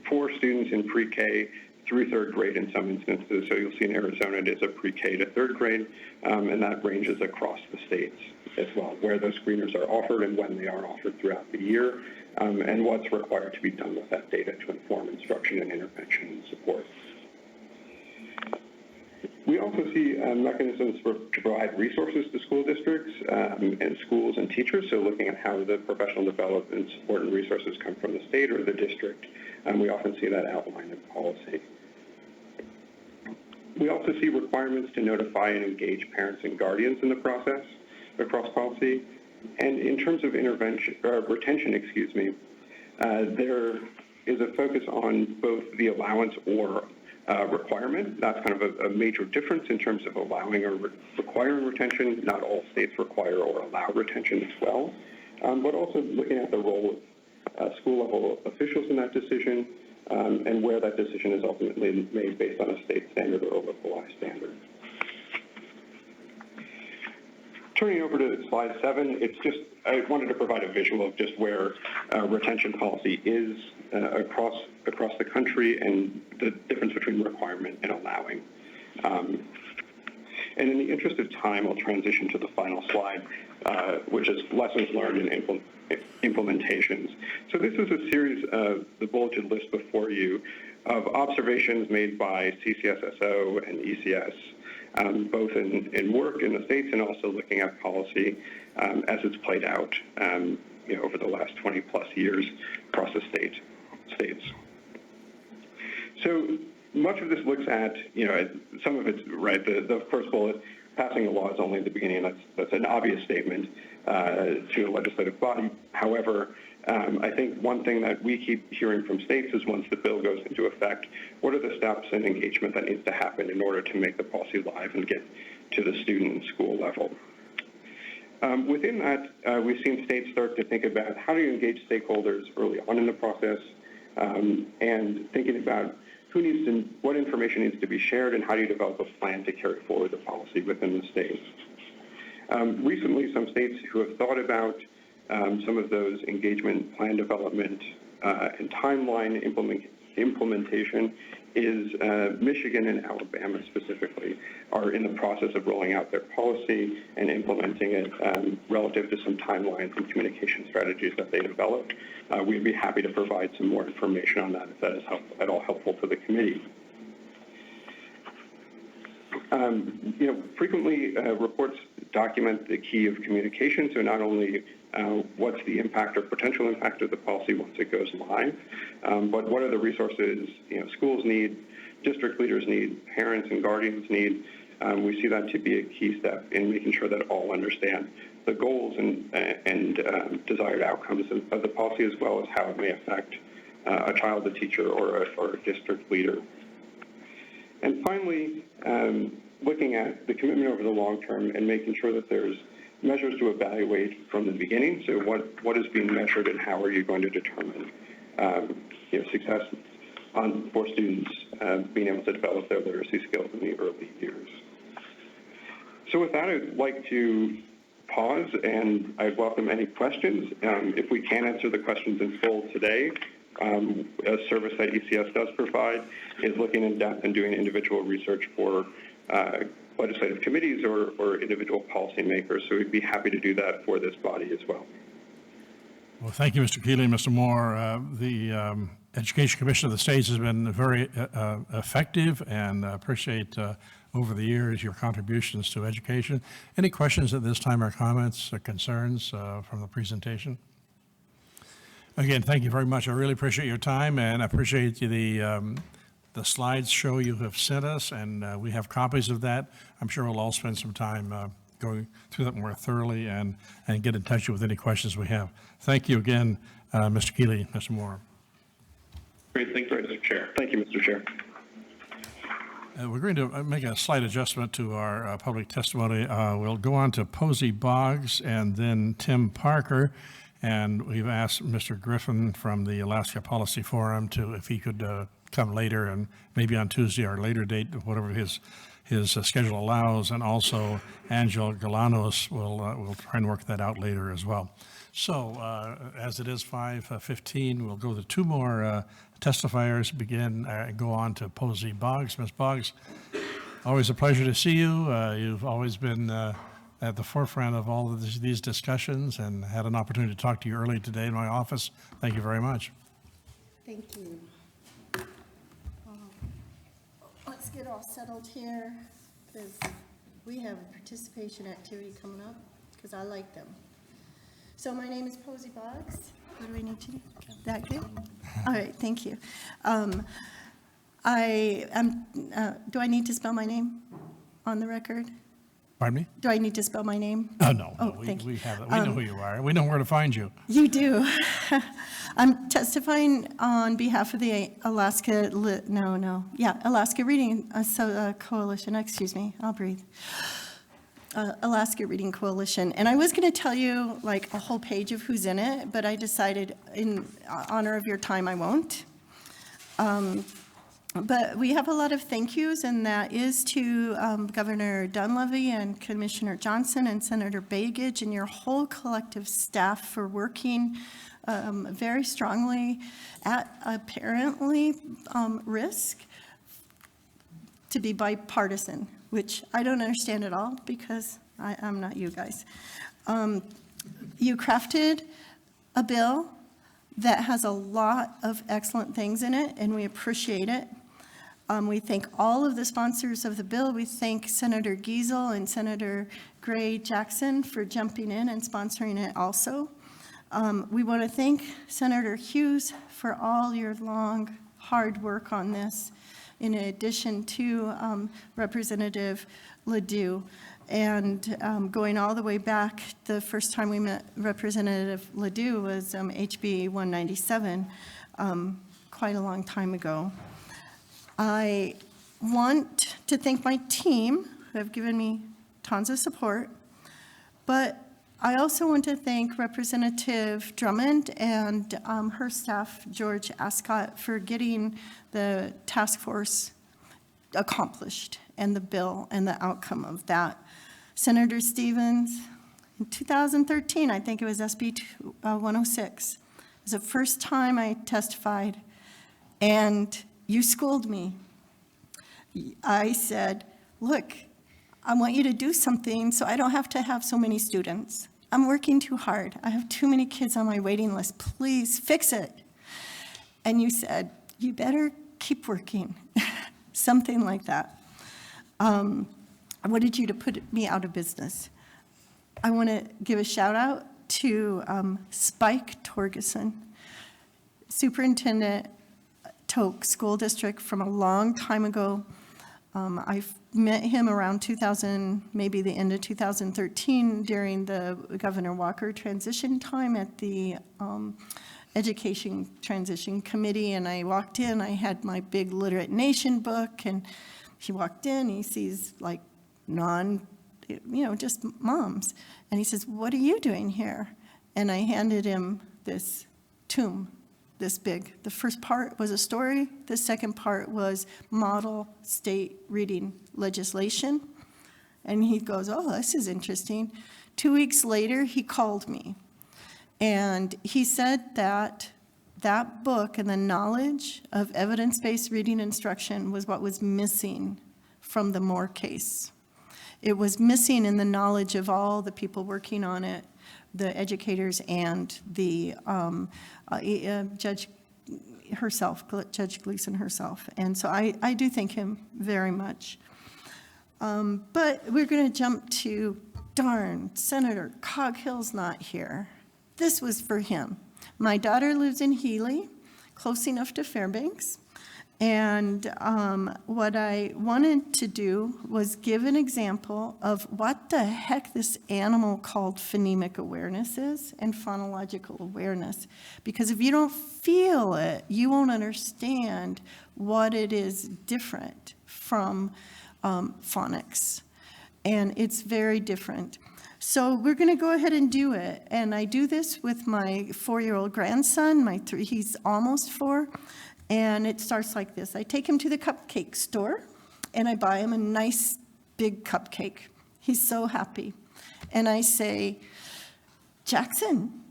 for students in pre-K through third grade in some instances. So you'll see in Arizona it is a pre-K to third grade, and that ranges across the states as well, where those screeners are offered and when they are offered throughout the year, and what's required to be done with that data to inform instruction and intervention and support. We also see mechanisms to provide resources to school districts and schools and teachers, so looking at how the professional development support and resources come from the state or the district, and we often see that outlined in policy. We also see requirements to notify and engage parents and guardians in the process across policy. And in terms of retention, there is a focus on both the allowance or requirement. That's kind of a major difference in terms of allowing or requiring retention. Not all states require or allow retention as well, but also looking at the role of school-level officials in that decision and where that decision is ultimately made based on a state standard or a localized standard. Turning over to slide 7, I wanted to provide a visual of just where retention policy is across the country and the difference between requirement and allowing. And in the interest of time, I'll transition to the final slide. which is lessons learned and implementations. So this is a series of the bulleted list before you of observations made by CCSSO and ECS, both in work in the states and also looking at policy as it's played out over the last 20 plus years across the states. So much of this looks at, some of it's right. The first bullet, passing a law is only the beginning. That's an obvious statement to a legislative body. However, I think one thing that we keep hearing from states is once the bill goes into effect, what are the steps and engagement that needs to happen in order to make the policy live and get to the student and school level? Within that, we've seen states start to think about how do you engage stakeholders early on in the process, and thinking about what information needs to be shared and how do you develop a plan to carry forward the policy within the states. Recently, some states who have thought about some of those engagement plan development and timeline implementation is Michigan and Alabama specifically are in the process of rolling out their policy and implementing it relative to some timelines and communication strategies that they developed. We'd be happy to provide some more information on that if that is at all helpful to the committee. Frequently reports document the key of communication, so not only what's the impact or potential impact of the policy once it goes live, but what are the resources schools need, district leaders need, parents and guardians need. We see that to be a key step in making sure that all understand the goals and desired outcomes of the policy, as well as how it may affect a child, a teacher, or a district leader. And finally, looking at the commitment over the long term and making sure that there's measures to evaluate from the beginning. So what is being measured and how are you going to determine success for students being able to develop their literacy skills in the early years. So with that, I'd like to pause and I'd welcome any questions. If we can answer the questions in full today, a service that ECS does provide is looking in depth and doing individual research for legislative committees or individual policymakers. So we'd be happy to do that for this body as well. Well, thank you, Mr. Keeley and Mr. Moore. The Education Commission of the States has been very effective, and appreciate over the years your contributions to education. Any questions at this time or comments or concerns from the presentation? Again, thank you very much. I really appreciate your time, and I appreciate the slideshow you have sent us, and we have copies of that. I'm sure we'll all spend some time going through that more thoroughly and get in touch with any questions we have. Thank you again, Mr. Keeley, Mr. Moore. Great, thank you, Mr. Chair. Thank you, Mr. Chair. We're going to make a slight adjustment to our public testimony. We'll go on to Posey Boggs and then Tim Parker. And we've asked Mr. Griffin from the Alaska Policy Forum if he could come later, and maybe on Tuesday or a later date, whatever his schedule allows. And also Angel Galanos will try and work that out later as well. So as it is 5:15, we'll go to two more testifiers, go on to Posey Boggs. Ms. Boggs, always a pleasure to see you. You've always been at the forefront of all of these discussions and had an opportunity to talk to you early today in my office. Thank you very much. Thank you. Let's get all settled here because we have a participation activity coming up because I like them. So my name is Posey Boggs. What do I need to do? That good? All right, thank you. I am, do I need to spell my name on the record? Pardon me? Do I need to spell my name? Oh, no. Thank you. We have it. We know who you are. We know where to find you. You do. I'm testifying on behalf of the Alaska Reading Coalition. Excuse me, I'll breathe. Alaska Reading Coalition. And I was going to tell you like a whole page of who's in it, but I decided in honor of your time, I won't. But we have a lot of thank yous, and that is to Governor Dunleavy and Commissioner Johnson and Senator Begich and your whole collective staff for working very strongly at apparently risk to be bipartisan, which I don't understand at all because I'm not you guys. You crafted a bill that has a lot of excellent things in it, and we appreciate it. We thank all of the sponsors of the bill. We thank Senator Giesel and Senator Gray Jackson for jumping in and sponsoring it also. We want to thank Senator Hughes for all your long, hard work on this, in addition to Representative Ledoux. And going all the way back, the first time we met Representative Ledoux was HB 197, quite a long time ago. I want to thank my team, who have given me tons of support, but I also want to thank Representative Drummond and her staff, George Ascott, for getting the task force accomplished and the bill and the outcome of that. Senator Stevens, in 2013, I think it was SB 106, it was the first time I testified, and you schooled me. I said, look, I want you to do something so I don't have to have so many students. I'm working too hard. I have too many kids on my waiting list. Please fix it. And you said, you better keep working. Something like that. I wanted you to put me out of business. I want to give a shout out to Spike Torgeson, Superintendent Tok School District from a long time ago. I've met him around 2000, maybe the end of 2013 during the Governor Walker transition time at the Education Transition Committee, and I walked in, I had my big Literate Nation book, and he walked in, he sees like just moms, and he says, what are you doing here? And I handed him this tome, this big. The first part was a story, the second part was model state reading legislation, and he goes, oh, this is interesting. 2 weeks later, he called me. And he said that that book and the knowledge of evidence-based reading instruction was what was missing from the Moore case. It was missing in the knowledge of all the people working on it, the educators and the judge herself, Judge Gleason herself. And so I do thank him very much. But we're going to jump to, darn, Senator Coghill's not here. This was for him. My daughter lives in Healy, close enough to Fairbanks. And what I wanted to do was give an example of what the heck this animal called phonemic awareness is and phonological awareness. Because if you don't feel it, you won't understand what it is different from phonics. And it's very different. So we're going to go ahead and do it. And I do this with my 4-year-old grandson, he's almost 4. And it starts like this. I take him to the cupcake store, and I buy him a nice big cupcake. He's so happy. And I say, Jackson,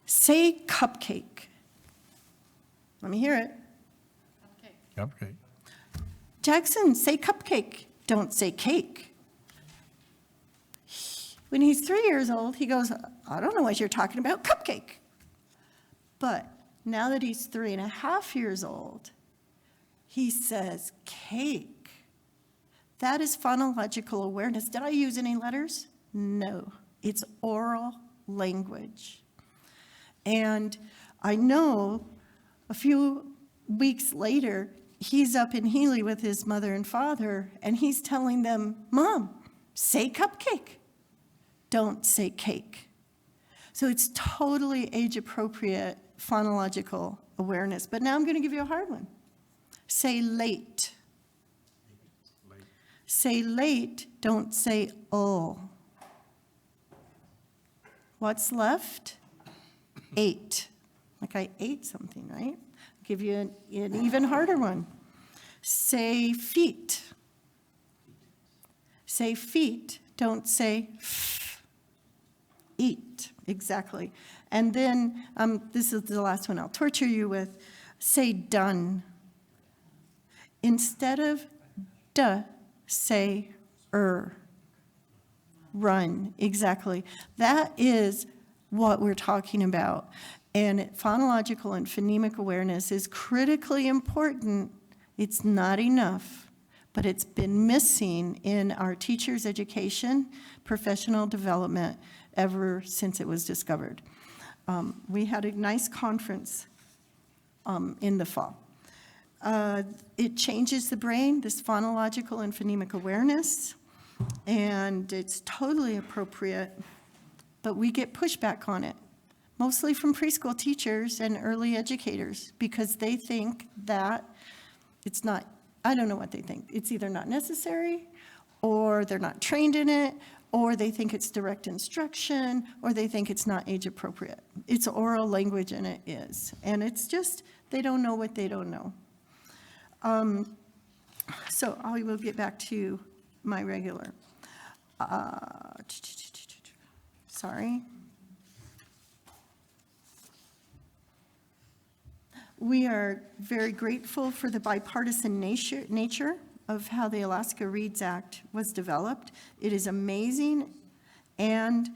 say cupcake. Let me hear it. Cupcake. Jackson, say cupcake. Don't say cake. When he's 3 years old, he goes, I don't know what you're talking about, cupcake. But now that he's 3.5 years old, he says cake. That is phonological awareness. Did I use any letters? No. It's oral language. And I know a few weeks later, he's up in Healy with his mother and father, and he's telling them, Mom, say cupcake. Don't say cake. So it's totally age-appropriate phonological awareness. But now I'm going to give you a hard one. Say late. Late. Say late, don't say oh. What's left? Ate. Like I ate something, right? I'll give you an even harder one. Say feet. Say feet, don't say eat. Exactly. And then, this is the last one I'll torture you with. Say done. Instead of duh, say run, exactly. That is what we're talking about. And phonological and phonemic awareness is critically important. It's not enough, but it's been missing in our teachers' education, professional development, ever since it was discovered. We had a nice conference in the fall. It changes the brain, this phonological and phonemic awareness, and it's totally appropriate, but we get pushback on it, mostly from preschool teachers and early educators, because they think that it's not, I don't know what they think. It's either not necessary, or they're not trained in it, or they think it's direct instruction, or they think it's not age appropriate. It's oral language, and it is. And it's just, they don't know what they don't know. So I will get back to my regular. Sorry. We are very grateful for the bipartisan nature of how the Alaska Reads Act was developed. It is amazing, and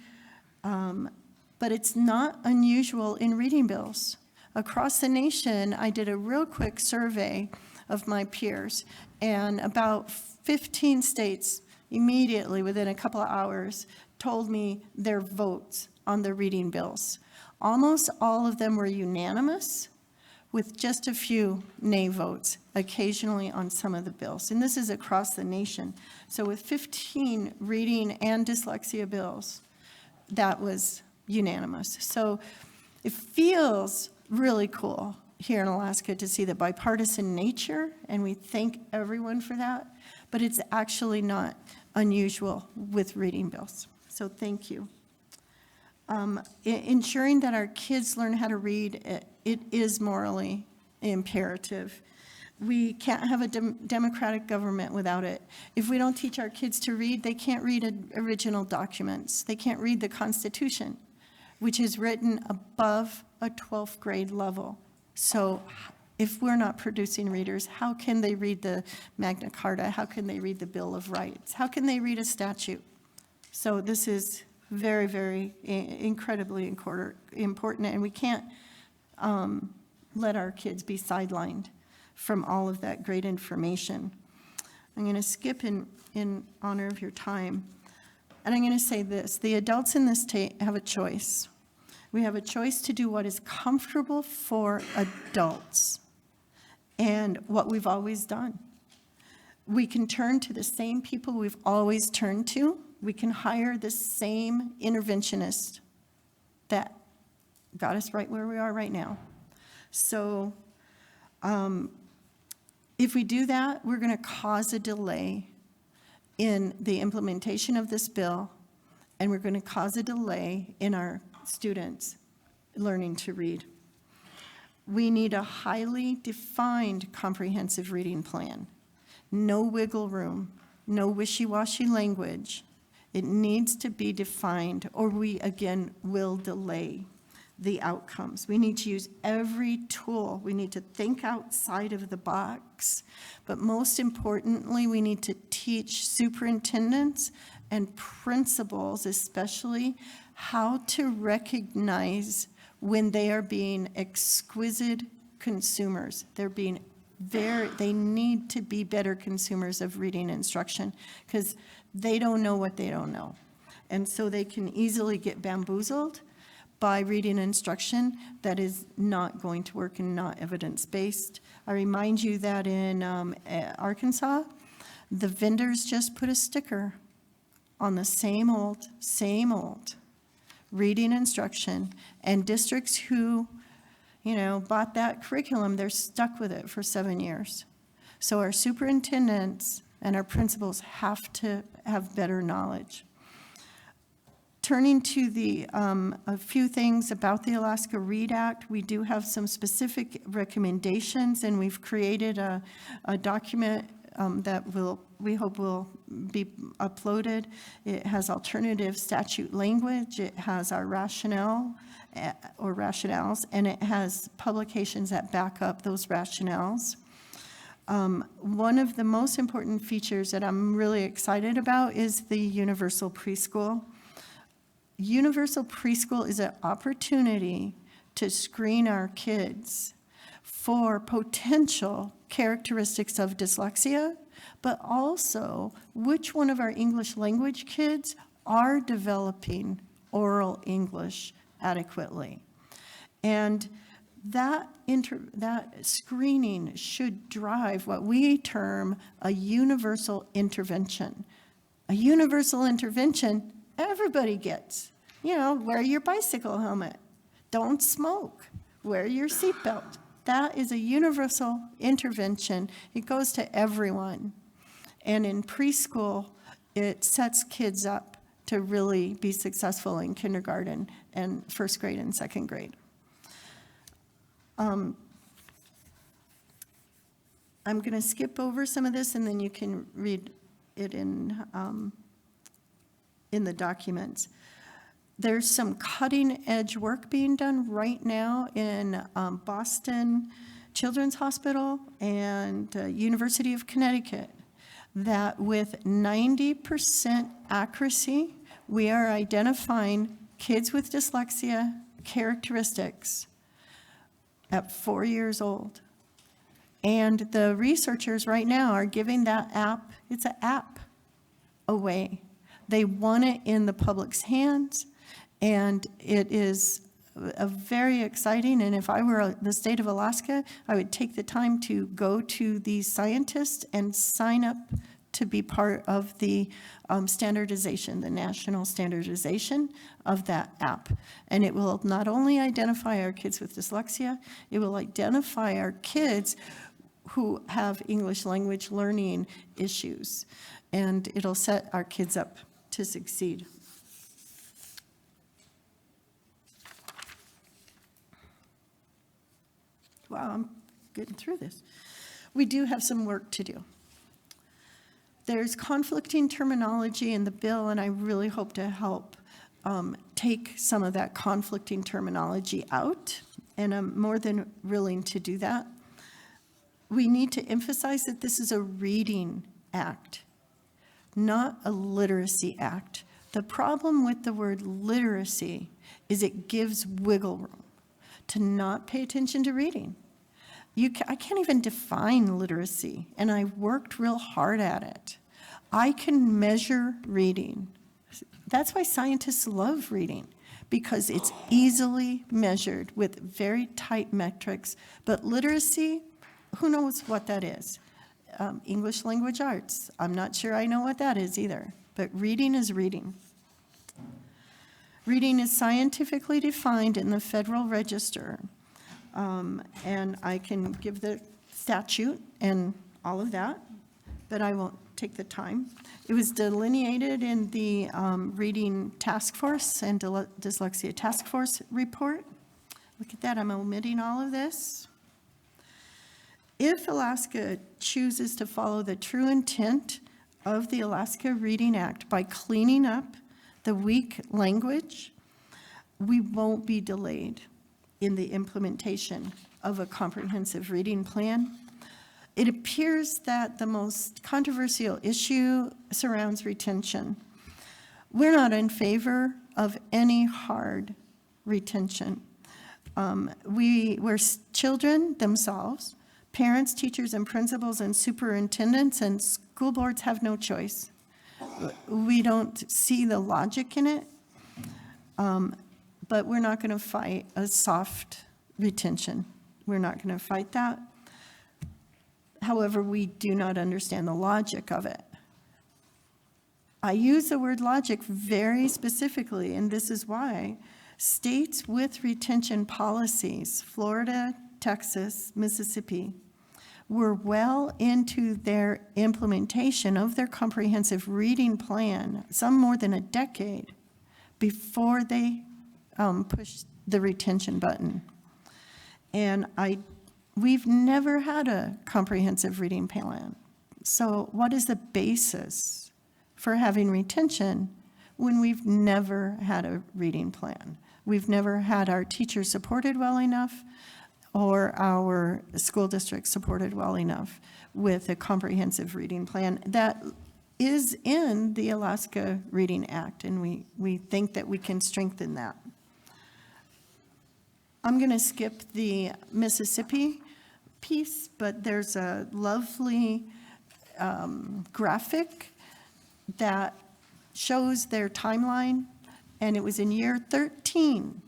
but it's not unusual in reading bills. Across the nation, I did a real quick survey of my peers, and about 15 states immediately, within a couple of hours, told me their votes on the reading bills. Almost all of them were unanimous, with just a few nay votes, occasionally on some of the bills. And this is across the nation. So with 15 reading and dyslexia bills, that was unanimous. So it feels really cool here in Alaska to see the bipartisan nature, and we thank everyone for that, but it's actually not unusual with reading bills. So thank you. Ensuring that our kids learn how to read, it is morally imperative. We can't have a democratic government without it. If we don't teach our kids to read, they can't read original documents. They can't read the Constitution, which is written above a 12th grade level. So if we're not producing readers, how can they read the Magna Carta? How can they read the Bill of Rights? How can they read a statute? So this is very, very incredibly important, and we can't let our kids be sidelined from all of that great information. I'm going to skip in honor of your time, and I'm going to say this. The adults in this state have a choice. We have a choice to do what is comfortable for adults and what we've always done. We can turn to the same people we've always turned to. We can hire the same interventionist that got us right where we are right now. So if we do that, we're going to cause a delay in the implementation of this bill, and we're going to cause a delay in our students learning to read. We need a highly defined comprehensive reading plan. No wiggle room, no wishy-washy language. It needs to be defined, or we, again, will delay the outcomes. We need to use every tool. We need to think outside of the box. But most importantly, we need to teach superintendents and principals, especially, how to recognize when they are being exquisite consumers. They need to be better consumers of reading instruction, because they don't know what they don't know. And so they can easily get bamboozled by reading instruction that is not going to work and not evidence-based. I remind you that in Arkansas, the vendors just put a sticker on the same old reading instruction, and districts who, bought that curriculum, they're stuck with it for 7 years. So our superintendents and our principals have to have better knowledge. Turning to a few things about the Alaska Read Act, we do have some specific recommendations, and we've created a document that we hope will be uploaded. It has alternative statute language, it has our rationale or rationales, and it has publications that back up those rationales. One of the most important features that I'm really excited about is the universal preschool. Universal preschool is an opportunity to screen our kids for potential characteristics of dyslexia, but also which one of our English language kids are developing oral English adequately. And that screening should drive what we term a universal intervention. A universal intervention everybody gets. You know, wear your bicycle helmet. Don't smoke. Wear your seatbelt. That is a universal intervention. It goes to everyone. And in preschool, it sets kids up to really be successful in kindergarten and first grade and second grade. I'm going to skip over some of this, and then you can read it in the documents. There's some cutting-edge work being done right now in Boston Children's Hospital and University of Connecticut, that with 90% accuracy, we are identifying kids with dyslexia characteristics at 4 years old. And the researchers right now are giving that app, it's an app, away. They want it in the public's hands, and it is a very exciting, and if I were the state of Alaska, I would take the time to go to these scientists and sign up to be part of the standardization, the national standardization of that app. And it will not only identify our kids with dyslexia, it will identify our kids who have English language learning issues, and it'll set our kids up to succeed. Wow, I'm getting through this. We do have some work to do. There's conflicting terminology in the bill, and I really hope to help take some of that conflicting terminology out, and I'm more than willing to do that. We need to emphasize that this is a reading act, not a literacy act. The problem with the word literacy is it gives wiggle room to not pay attention to reading. I can't even define literacy, and I worked real hard at it. I can measure reading. That's why scientists love reading, because it's easily measured with very tight metrics. But literacy, who knows what that is? English language arts, I'm not sure I know what that is either, but reading is reading. Reading is scientifically defined in the Federal Register, and I can give the statute and all of that, but I won't take the time. It was delineated in the Reading Task Force and Dyslexia Task Force report. Look at that, I'm omitting all of this. If Alaska chooses to follow the true intent of the Alaska Reading Act by cleaning up the weak language, we won't be delayed in the implementation of a comprehensive reading plan. It appears that the most controversial issue surrounds retention. We're not in favor of any hard retention. Where children themselves, parents, teachers, and principals, and superintendents, and school boards have no choice. We don't see the logic in it, but we're not going to fight a soft retention. We're not going to fight that. However, we do not understand the logic of it. I use the word logic very specifically, and this is why. States with retention policies, Florida, Texas, Mississippi, were well into their implementation of their comprehensive reading plan, some more than a decade, before they pushed the retention button. And we've never had a comprehensive reading plan. So what is the basis for having retention when we've never had a reading plan? We've never had our teachers supported well enough, or our school district supported well enough. with a comprehensive reading plan that is in the Alaska Reading Act, and we think that we can strengthen that. I'm going to skip the Mississippi piece, but there's a lovely graphic that shows their timeline, and it was in year 13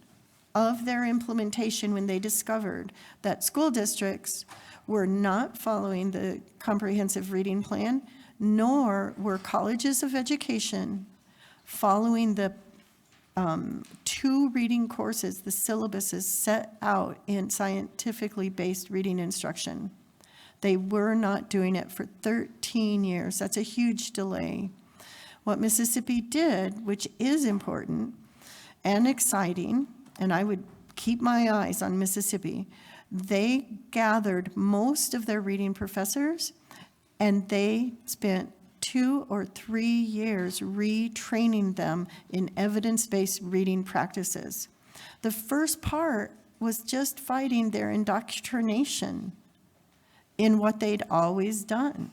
of their implementation when they discovered that school districts were not following the comprehensive reading plan, nor were colleges of education following the 2 reading courses, the syllabuses set out in scientifically based reading instruction. They were not doing it for 13 years. That's a huge delay. What Mississippi did, which is important and exciting, and I would keep my eyes on Mississippi, they gathered most of their reading professors, and they spent 2 or 3 years retraining them in evidence-based reading practices. The first part was just fighting their indoctrination in what they'd always done.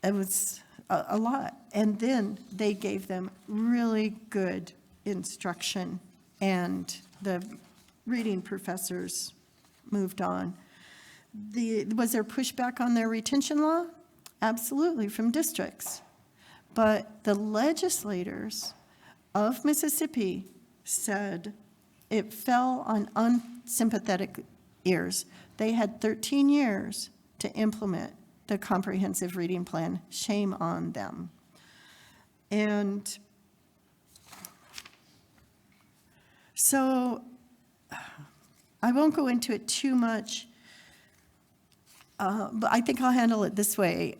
It was a lot. And then they gave them really good instruction, and the reading professors moved on. Was there pushback on their retention law? Absolutely, from districts. But the legislators of Mississippi said it fell on unsympathetic ears. They had 13 years to implement the comprehensive reading plan. Shame on them. And so I won't go into it too much, but I think I'll handle it this way.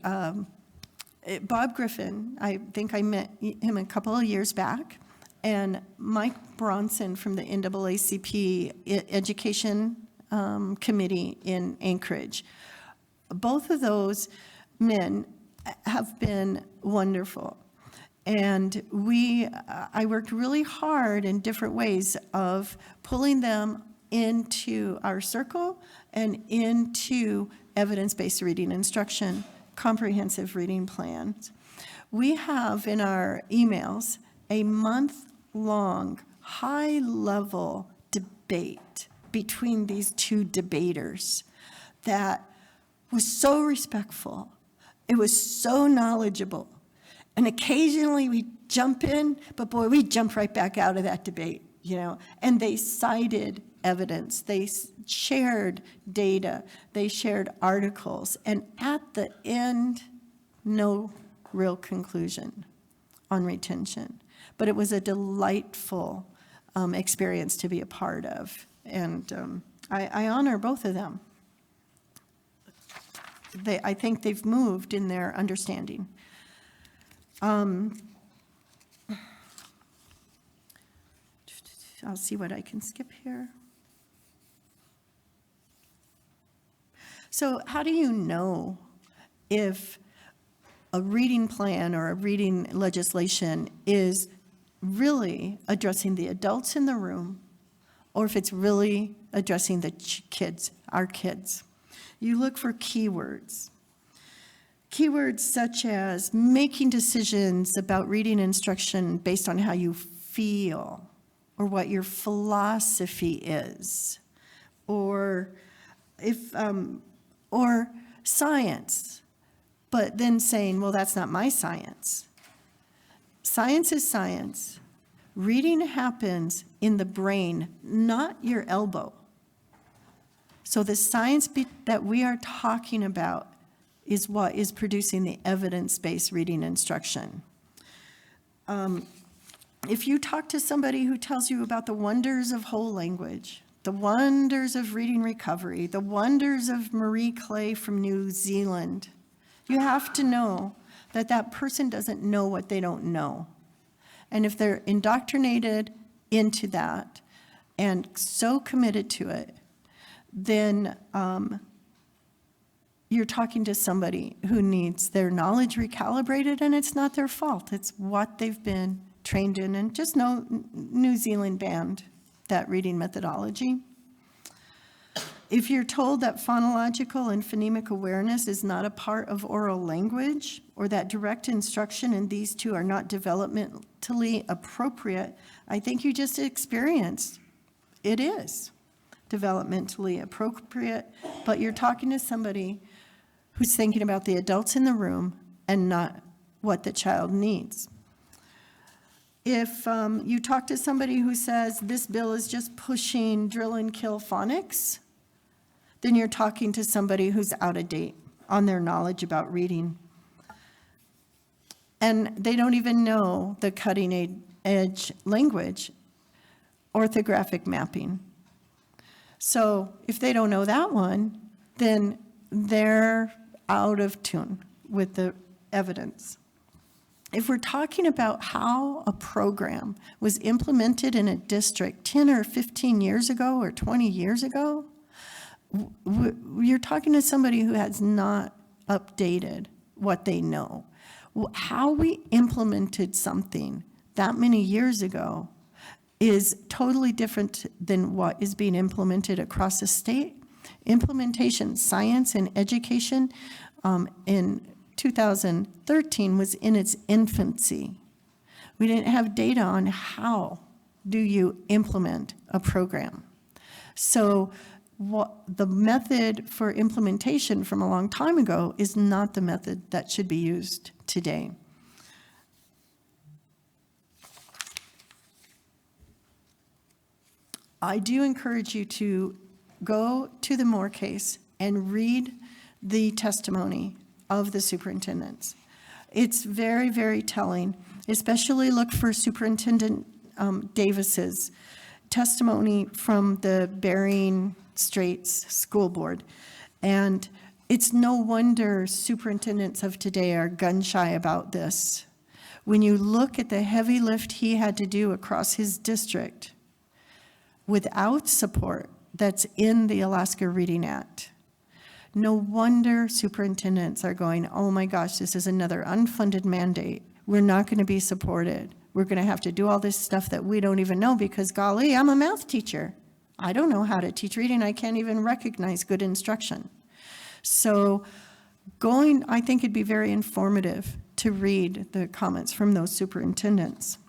Bob Griffin, I think I met him a couple of years back, and Mike Bronson from the NAACP Education Committee in Anchorage. Both of those men have been wonderful. And I worked really hard in different ways of pulling them into our circle and into evidence-based reading instruction, comprehensive reading plans. We have in our emails a month-long, high-level debate between these 2 debaters that was so respectful. It was so knowledgeable. And occasionally we jump in, but boy, we jump right back out of that debate, and they cited evidence, they shared data, they shared articles, and at the end, no real conclusion on retention. But it was a delightful experience to be a part of, and I honor both of them. I think they've moved in their understanding. I'll see what I can skip here. So how do you know if a reading plan or a reading legislation is really addressing the adults in the room, or if it's really addressing the kids, our kids? You look for keywords. Keywords such as making decisions about reading instruction based on how you feel, or what your philosophy is, or science, but then saying, well, that's not my science. Science is science. Reading happens in the brain, not your elbow. So the science that we are talking about is what is producing the evidence-based reading instruction. If you talk to somebody who tells you about the wonders of whole language, the wonders of reading recovery, the wonders of Marie Clay from New Zealand, you have to know that that person doesn't know what they don't know. And if they're indoctrinated into that and so committed to it, then you're talking to somebody who needs their knowledge recalibrated, and it's not their fault. It's what they've been trained in. And just know New Zealand banned that reading methodology. If you're told that phonological and phonemic awareness is not a part of oral language, or that direct instruction in these two are not developmentally appropriate, I think you just experienced it is developmentally appropriate, but you're talking to somebody who's thinking about the adults in the room and not what the child needs. If you talk to somebody who says this bill is just pushing drill and kill phonics, then you're talking to somebody who's out of date on their knowledge about reading. And they don't even know the cutting edge language, orthographic mapping. So if they don't know that one, then they're out of tune with the evidence. If we're talking about how a program was implemented in a district 10 or 15 years ago or 20 years ago, you're talking to somebody who has not updated what they know. How we implemented something that many years ago is totally different than what is being implemented across the state. Implementation, science and education in 2013 was in its infancy. We didn't have data on how do you implement a program. So what the method for implementation from a long time ago is not the method that should be used today. I do encourage you to go to the Moore case and read the testimony of the superintendents. It's very, very telling, especially look for Superintendent Davis's testimony from the Bering Straits School Board. And it's no wonder superintendents of today are gun shy about this. When you look at the heavy lift he had to do across his district without support that's in the Alaska Reading Act, no wonder superintendents are going, oh my gosh, this is another unfunded mandate. We're not going to be supported. We're going to have to do all this stuff that we don't even know because, golly, I'm a math teacher. I don't know how to teach reading. I can't even recognize good instruction. So I think it'd be very informative to read the comments from those superintendents.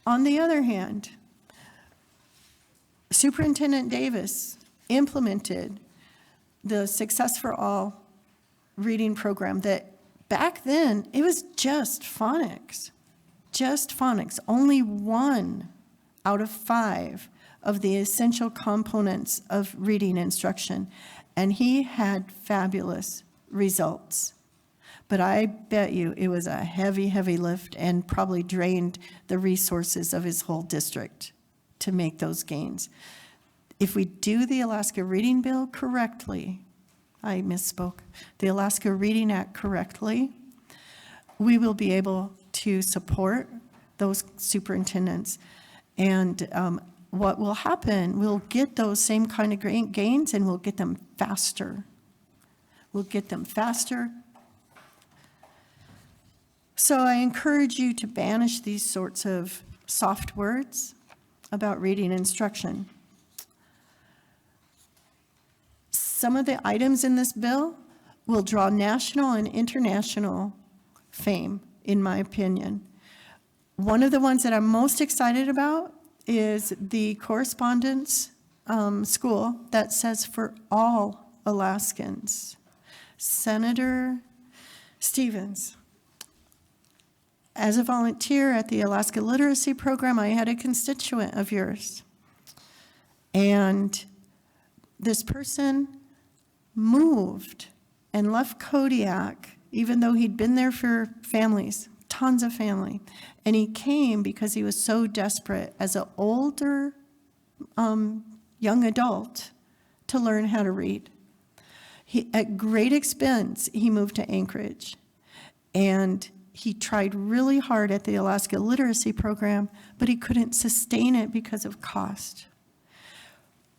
On the other hand, Superintendent Davis implemented the Success for All reading program that back then, it was just phonics. Only 1 out of 5 of the essential components of reading instruction. And he had fabulous results. But I bet you it was a heavy, heavy lift and probably drained the resources of his whole district to make those gains. If we do the Alaska Reading Bill correctly, I misspoke, the Alaska Reading Act correctly, we will be able to support those superintendents. And what will happen, we'll get those same kind of gains and we'll get them faster. So I encourage you to banish these sorts of soft words about reading instruction. Some of the items in this bill will draw national and international fame, in my opinion. One of the ones that I'm most excited about is the correspondence school that says for all Alaskans. Senator Stevens, as a volunteer at the Alaska Literacy Program, I had a constituent of yours. And this person moved and left Kodiak, even though he'd been there for families, tons of family. And he came because he was so desperate as an older young adult to learn how to read. At great expense, he moved to Anchorage. And he tried really hard at the Alaska Literacy Program, but he couldn't sustain it because of cost.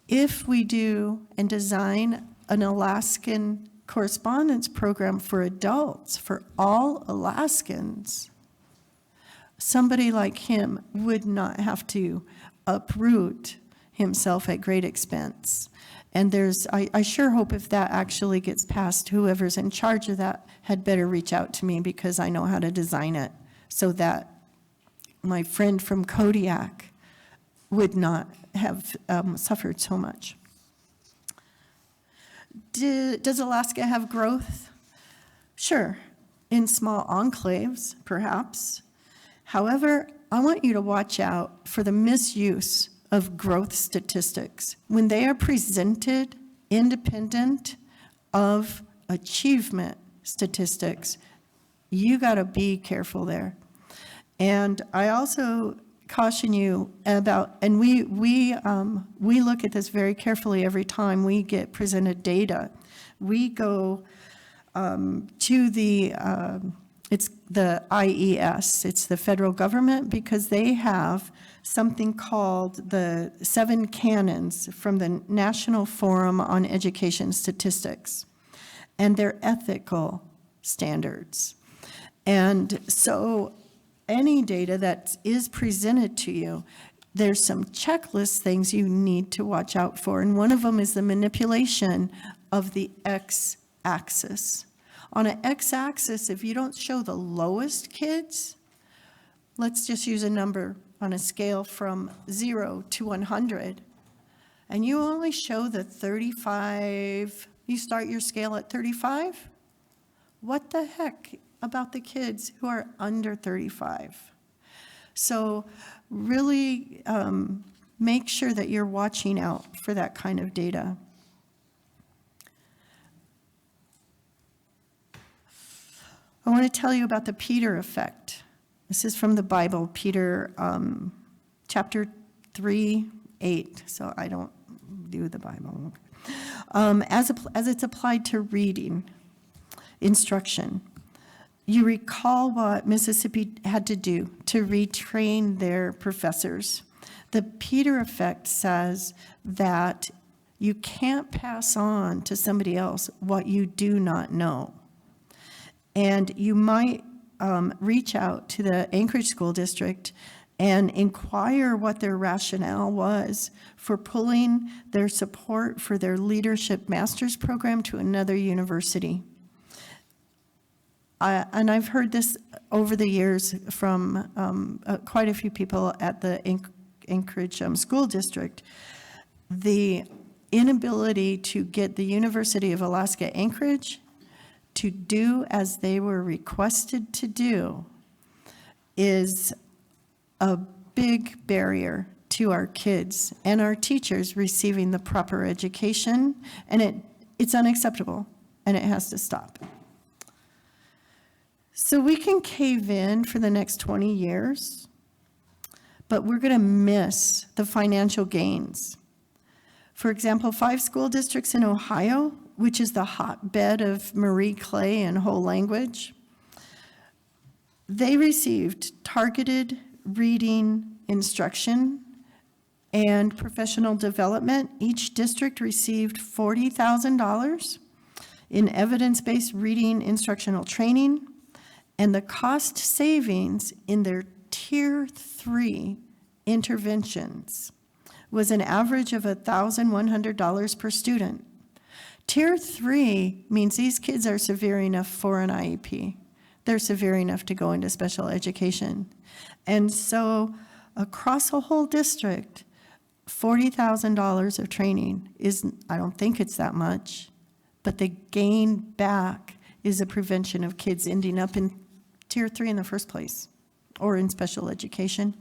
If we do and design an Alaskan correspondence program for adults, for all Alaskans, somebody like him would not have to uproot himself at great expense. And I sure hope if that actually gets passed, whoever's in charge of that had better reach out to me, because I know how to design it so that my friend from Kodiak would not have suffered so much. Does Alaska have growth? Sure, in small enclaves, perhaps. However, I want you to watch out for the misuse of growth statistics when they are presented independent of achievement statistics. You got to be careful there. And I also caution you about, and we look at this very carefully every time we get presented data. We go to it's the IES, it's the federal government, because they have something called the 7 canons from the National Forum on Education Statistics, and they're ethical standards. And so any data that is presented to you, there's some checklist things you need to watch out for, and one of them is the manipulation of the x-axis. On an x-axis, if you don't show the lowest kids, let's just use a number on a scale from 0 to 100, and you only show the 35, you start your scale at 35? What the heck about the kids who are under 35? So really make sure that you're watching out for that kind of data. I want to tell you about the Peter effect. This is from the Bible, Peter chapter 3:8. So I don't do the Bible. As it's applied to reading instruction, you recall what Mississippi had to do to retrain their professors. The Peter effect says that you can't pass on to somebody else what you do not know. And you might reach out to the Anchorage School District and inquire what their rationale was for pulling their support for their leadership master's program to another university. And I've heard this over the years from quite a few people at the Anchorage School District. The inability to get the University of Alaska Anchorage to do as they were requested to do is a big barrier to our kids and our teachers receiving the proper education, and it's unacceptable, and it has to stop. So we can cave in for the next 20 years, but we're going to miss the financial gains. For example, 5 school districts in Ohio, which is the hotbed of Marie Clay and whole language, they received targeted reading instruction and professional development. Each district received $40,000 in evidence-based reading instructional training, and the cost savings in their Tier 3 interventions was an average of $1,100 per student. Tier 3 means these kids are severe enough for an IEP. They're severe enough to go into special education. And so across a whole district, $40,000 of training I don't think it's that much, but the gain back is a prevention of kids ending up in Tier 3 in the first place, or in special education.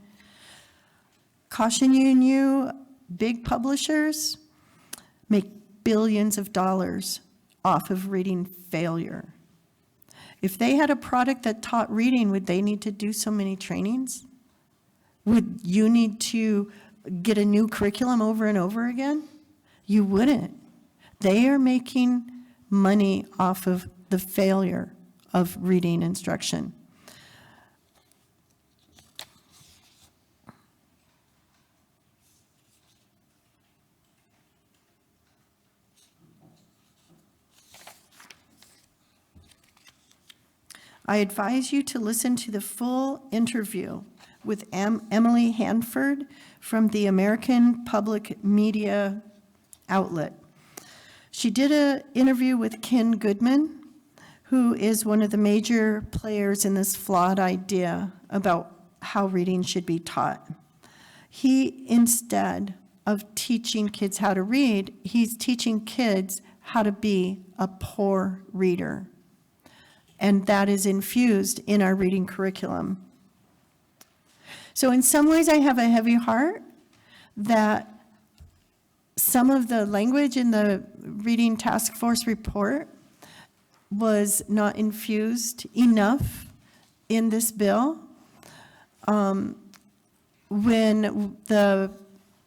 Caution you, big publishers make billions of dollars off of reading failure. If they had a product that taught reading, would they need to do so many trainings? Would you need to get a new curriculum over and over again? You wouldn't. They are making money off of the failure of reading instruction. I advise you to listen to the full interview with Emily Hanford from the American Public Media Outlet. She did an interview with Ken Goodman, who is one of the major players in this flawed idea about how reading should be taught. He, instead of teaching kids how to read, he's teaching kids how to be a poor reader. And that is infused in our reading curriculum. So in some ways, I have a heavy heart that some of the language in the Reading Task Force report was not infused enough in this bill. When the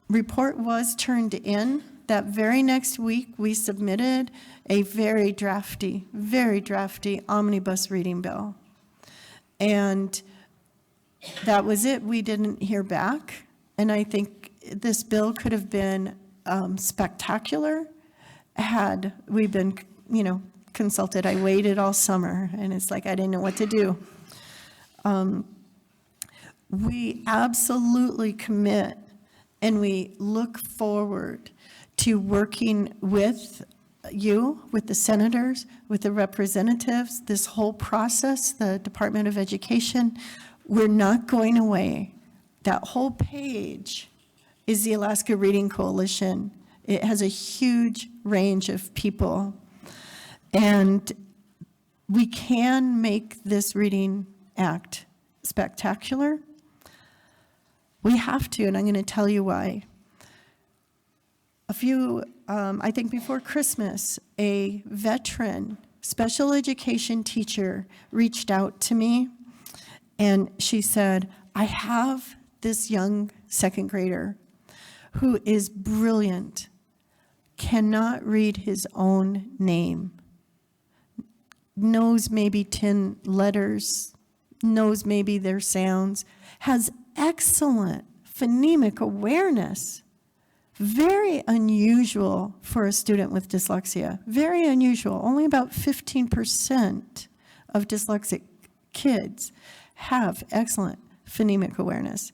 report was turned in, that very next week, we submitted a very drafty omnibus reading bill. And that was it. We didn't hear back. And I think this bill could have been spectacular had we been, consulted. I waited all summer, and it's like I didn't know what to do. We absolutely commit, and we look forward to working with you, with the senators, with the representatives, this whole process, the Department of Education. We're not going away. That whole page is the Alaska Reading Coalition. It has a huge range of people. And we can make this Reading Act spectacular. We have to, and I'm going to tell you why. I think before Christmas, a veteran special education teacher reached out to me, and she said, I have this young second grader who is brilliant, cannot read his own name, knows maybe 10 letters, knows maybe their sounds, has excellent phonemic awareness. Very unusual for a student with dyslexia. Very unusual. Only about 15% of dyslexic kids have excellent phonemic awareness.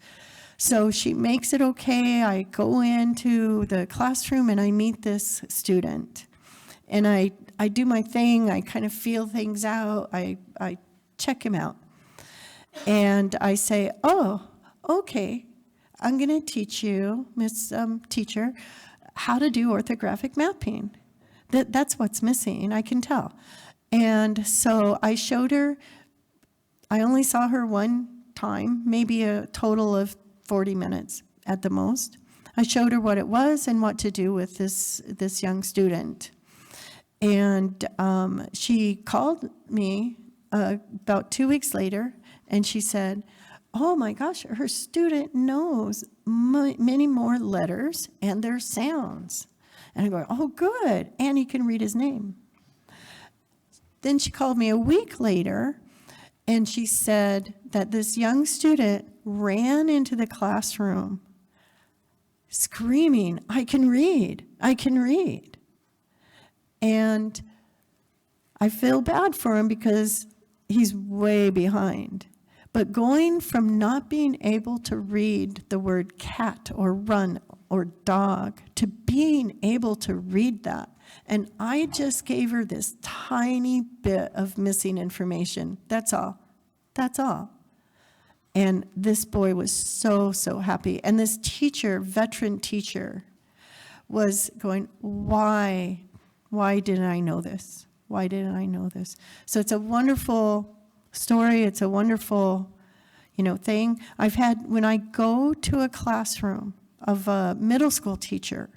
So she makes it okay. I go into the classroom and I meet this student. And I do my thing. I kind of feel things out. I check him out. And I say, oh, okay. I'm going to teach you, Miss Teacher, how to do orthographic mapping. That's what's missing, I can tell. And so I showed her, I only saw her one time, maybe a total of 40 minutes at the most. I showed her what it was and what to do with this young student. And she called me about 2 weeks later, and she said, oh my gosh, her student knows many more letters and their sounds. And I go, oh good, and he can read his name. Then she called me a week later, and she said that this young student ran into the classroom screaming, I can read, I can read. And I feel bad for him because he's way behind. But going from not being able to read the word cat or run or dog to being able to read that, and I just gave her this tiny bit of missing information. That's all. That's all. And this boy was so, so happy. And this teacher, veteran teacher, was going, why didn't I know this? Why didn't I know this? So it's a wonderful story. It's a wonderful, thing. I've had, when I go to a classroom of a middle school teacher,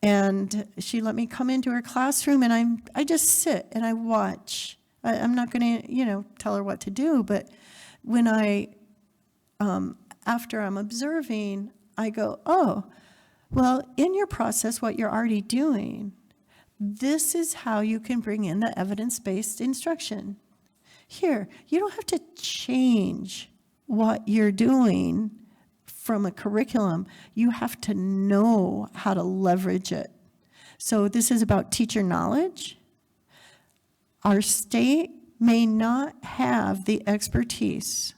and she let me come into her classroom, and I just sit and I watch. I'm not going to, tell her what to do, but when after I'm observing, I go, oh, well, in your process, what you're already doing, this is how you can bring in the evidence-based instruction. Here, you don't have to change what you're doing from a curriculum. You have to know how to leverage it. So this is about teacher knowledge. Our state may not have the expertise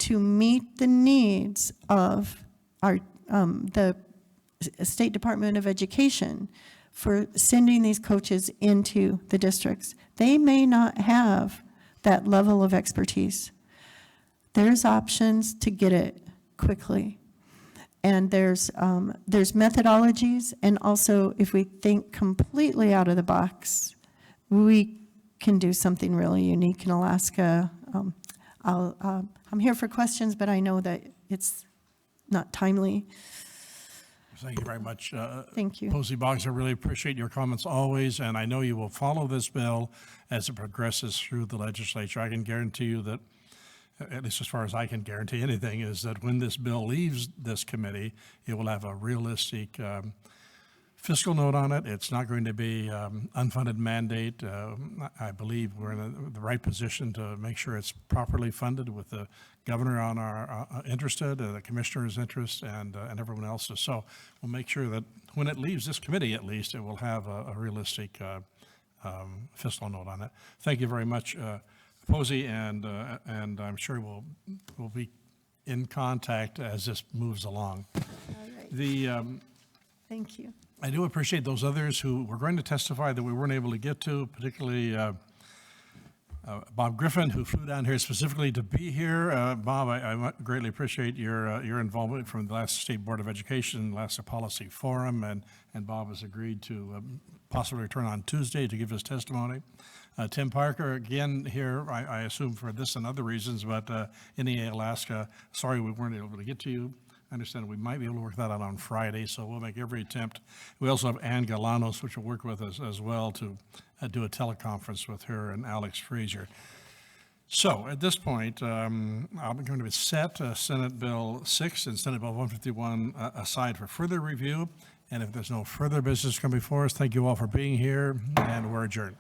to meet the needs of our, the State Department of Education for sending these coaches into the districts. They may not have that level of expertise. There's options to get it quickly. And there's methodologies, and also if we think completely out of the box, we can do something really unique in Alaska. I'm here for questions, but I know that it's not timely. Thank you very much. Thank you. Posey Boggs, I really appreciate your comments always, and I know you will follow this bill as it progresses through the legislature. I can guarantee you that, at least as far as I can guarantee anything, is that when this bill leaves this committee, it will have a realistic fiscal note on it. It's not going to be unfunded mandate. I believe we're in the right position to make sure it's properly funded with the governor on our interested, the commissioner's interest, and everyone else's. So we'll make sure that when it leaves this committee, at least, it will have a realistic fiscal note on it. Thank you very much, Posey, and I'm sure we'll be in contact as this moves along. All right. Thank you. I do appreciate those others who were going to testify that we weren't able to get to, particularly Bob Griffin, who flew down here specifically to be here. Bob, I greatly appreciate your involvement from the last State Board of Education, last Policy Forum, and Bob has agreed to possibly return on Tuesday to give his testimony. Tim Parker, again here, I assume for this and other reasons, but NEA Alaska, sorry we weren't able to get to you. I understand we might be able to work that out on Friday, so we'll make every attempt. We also have Ann Galanos, which will work with us as well to do a teleconference with her and Alex Frazier. So at this point, I'm going to set Senate Bill 6 and Senate Bill 151 aside for further review. And if there's no further business coming before us, thank you all for being here, and we're adjourned.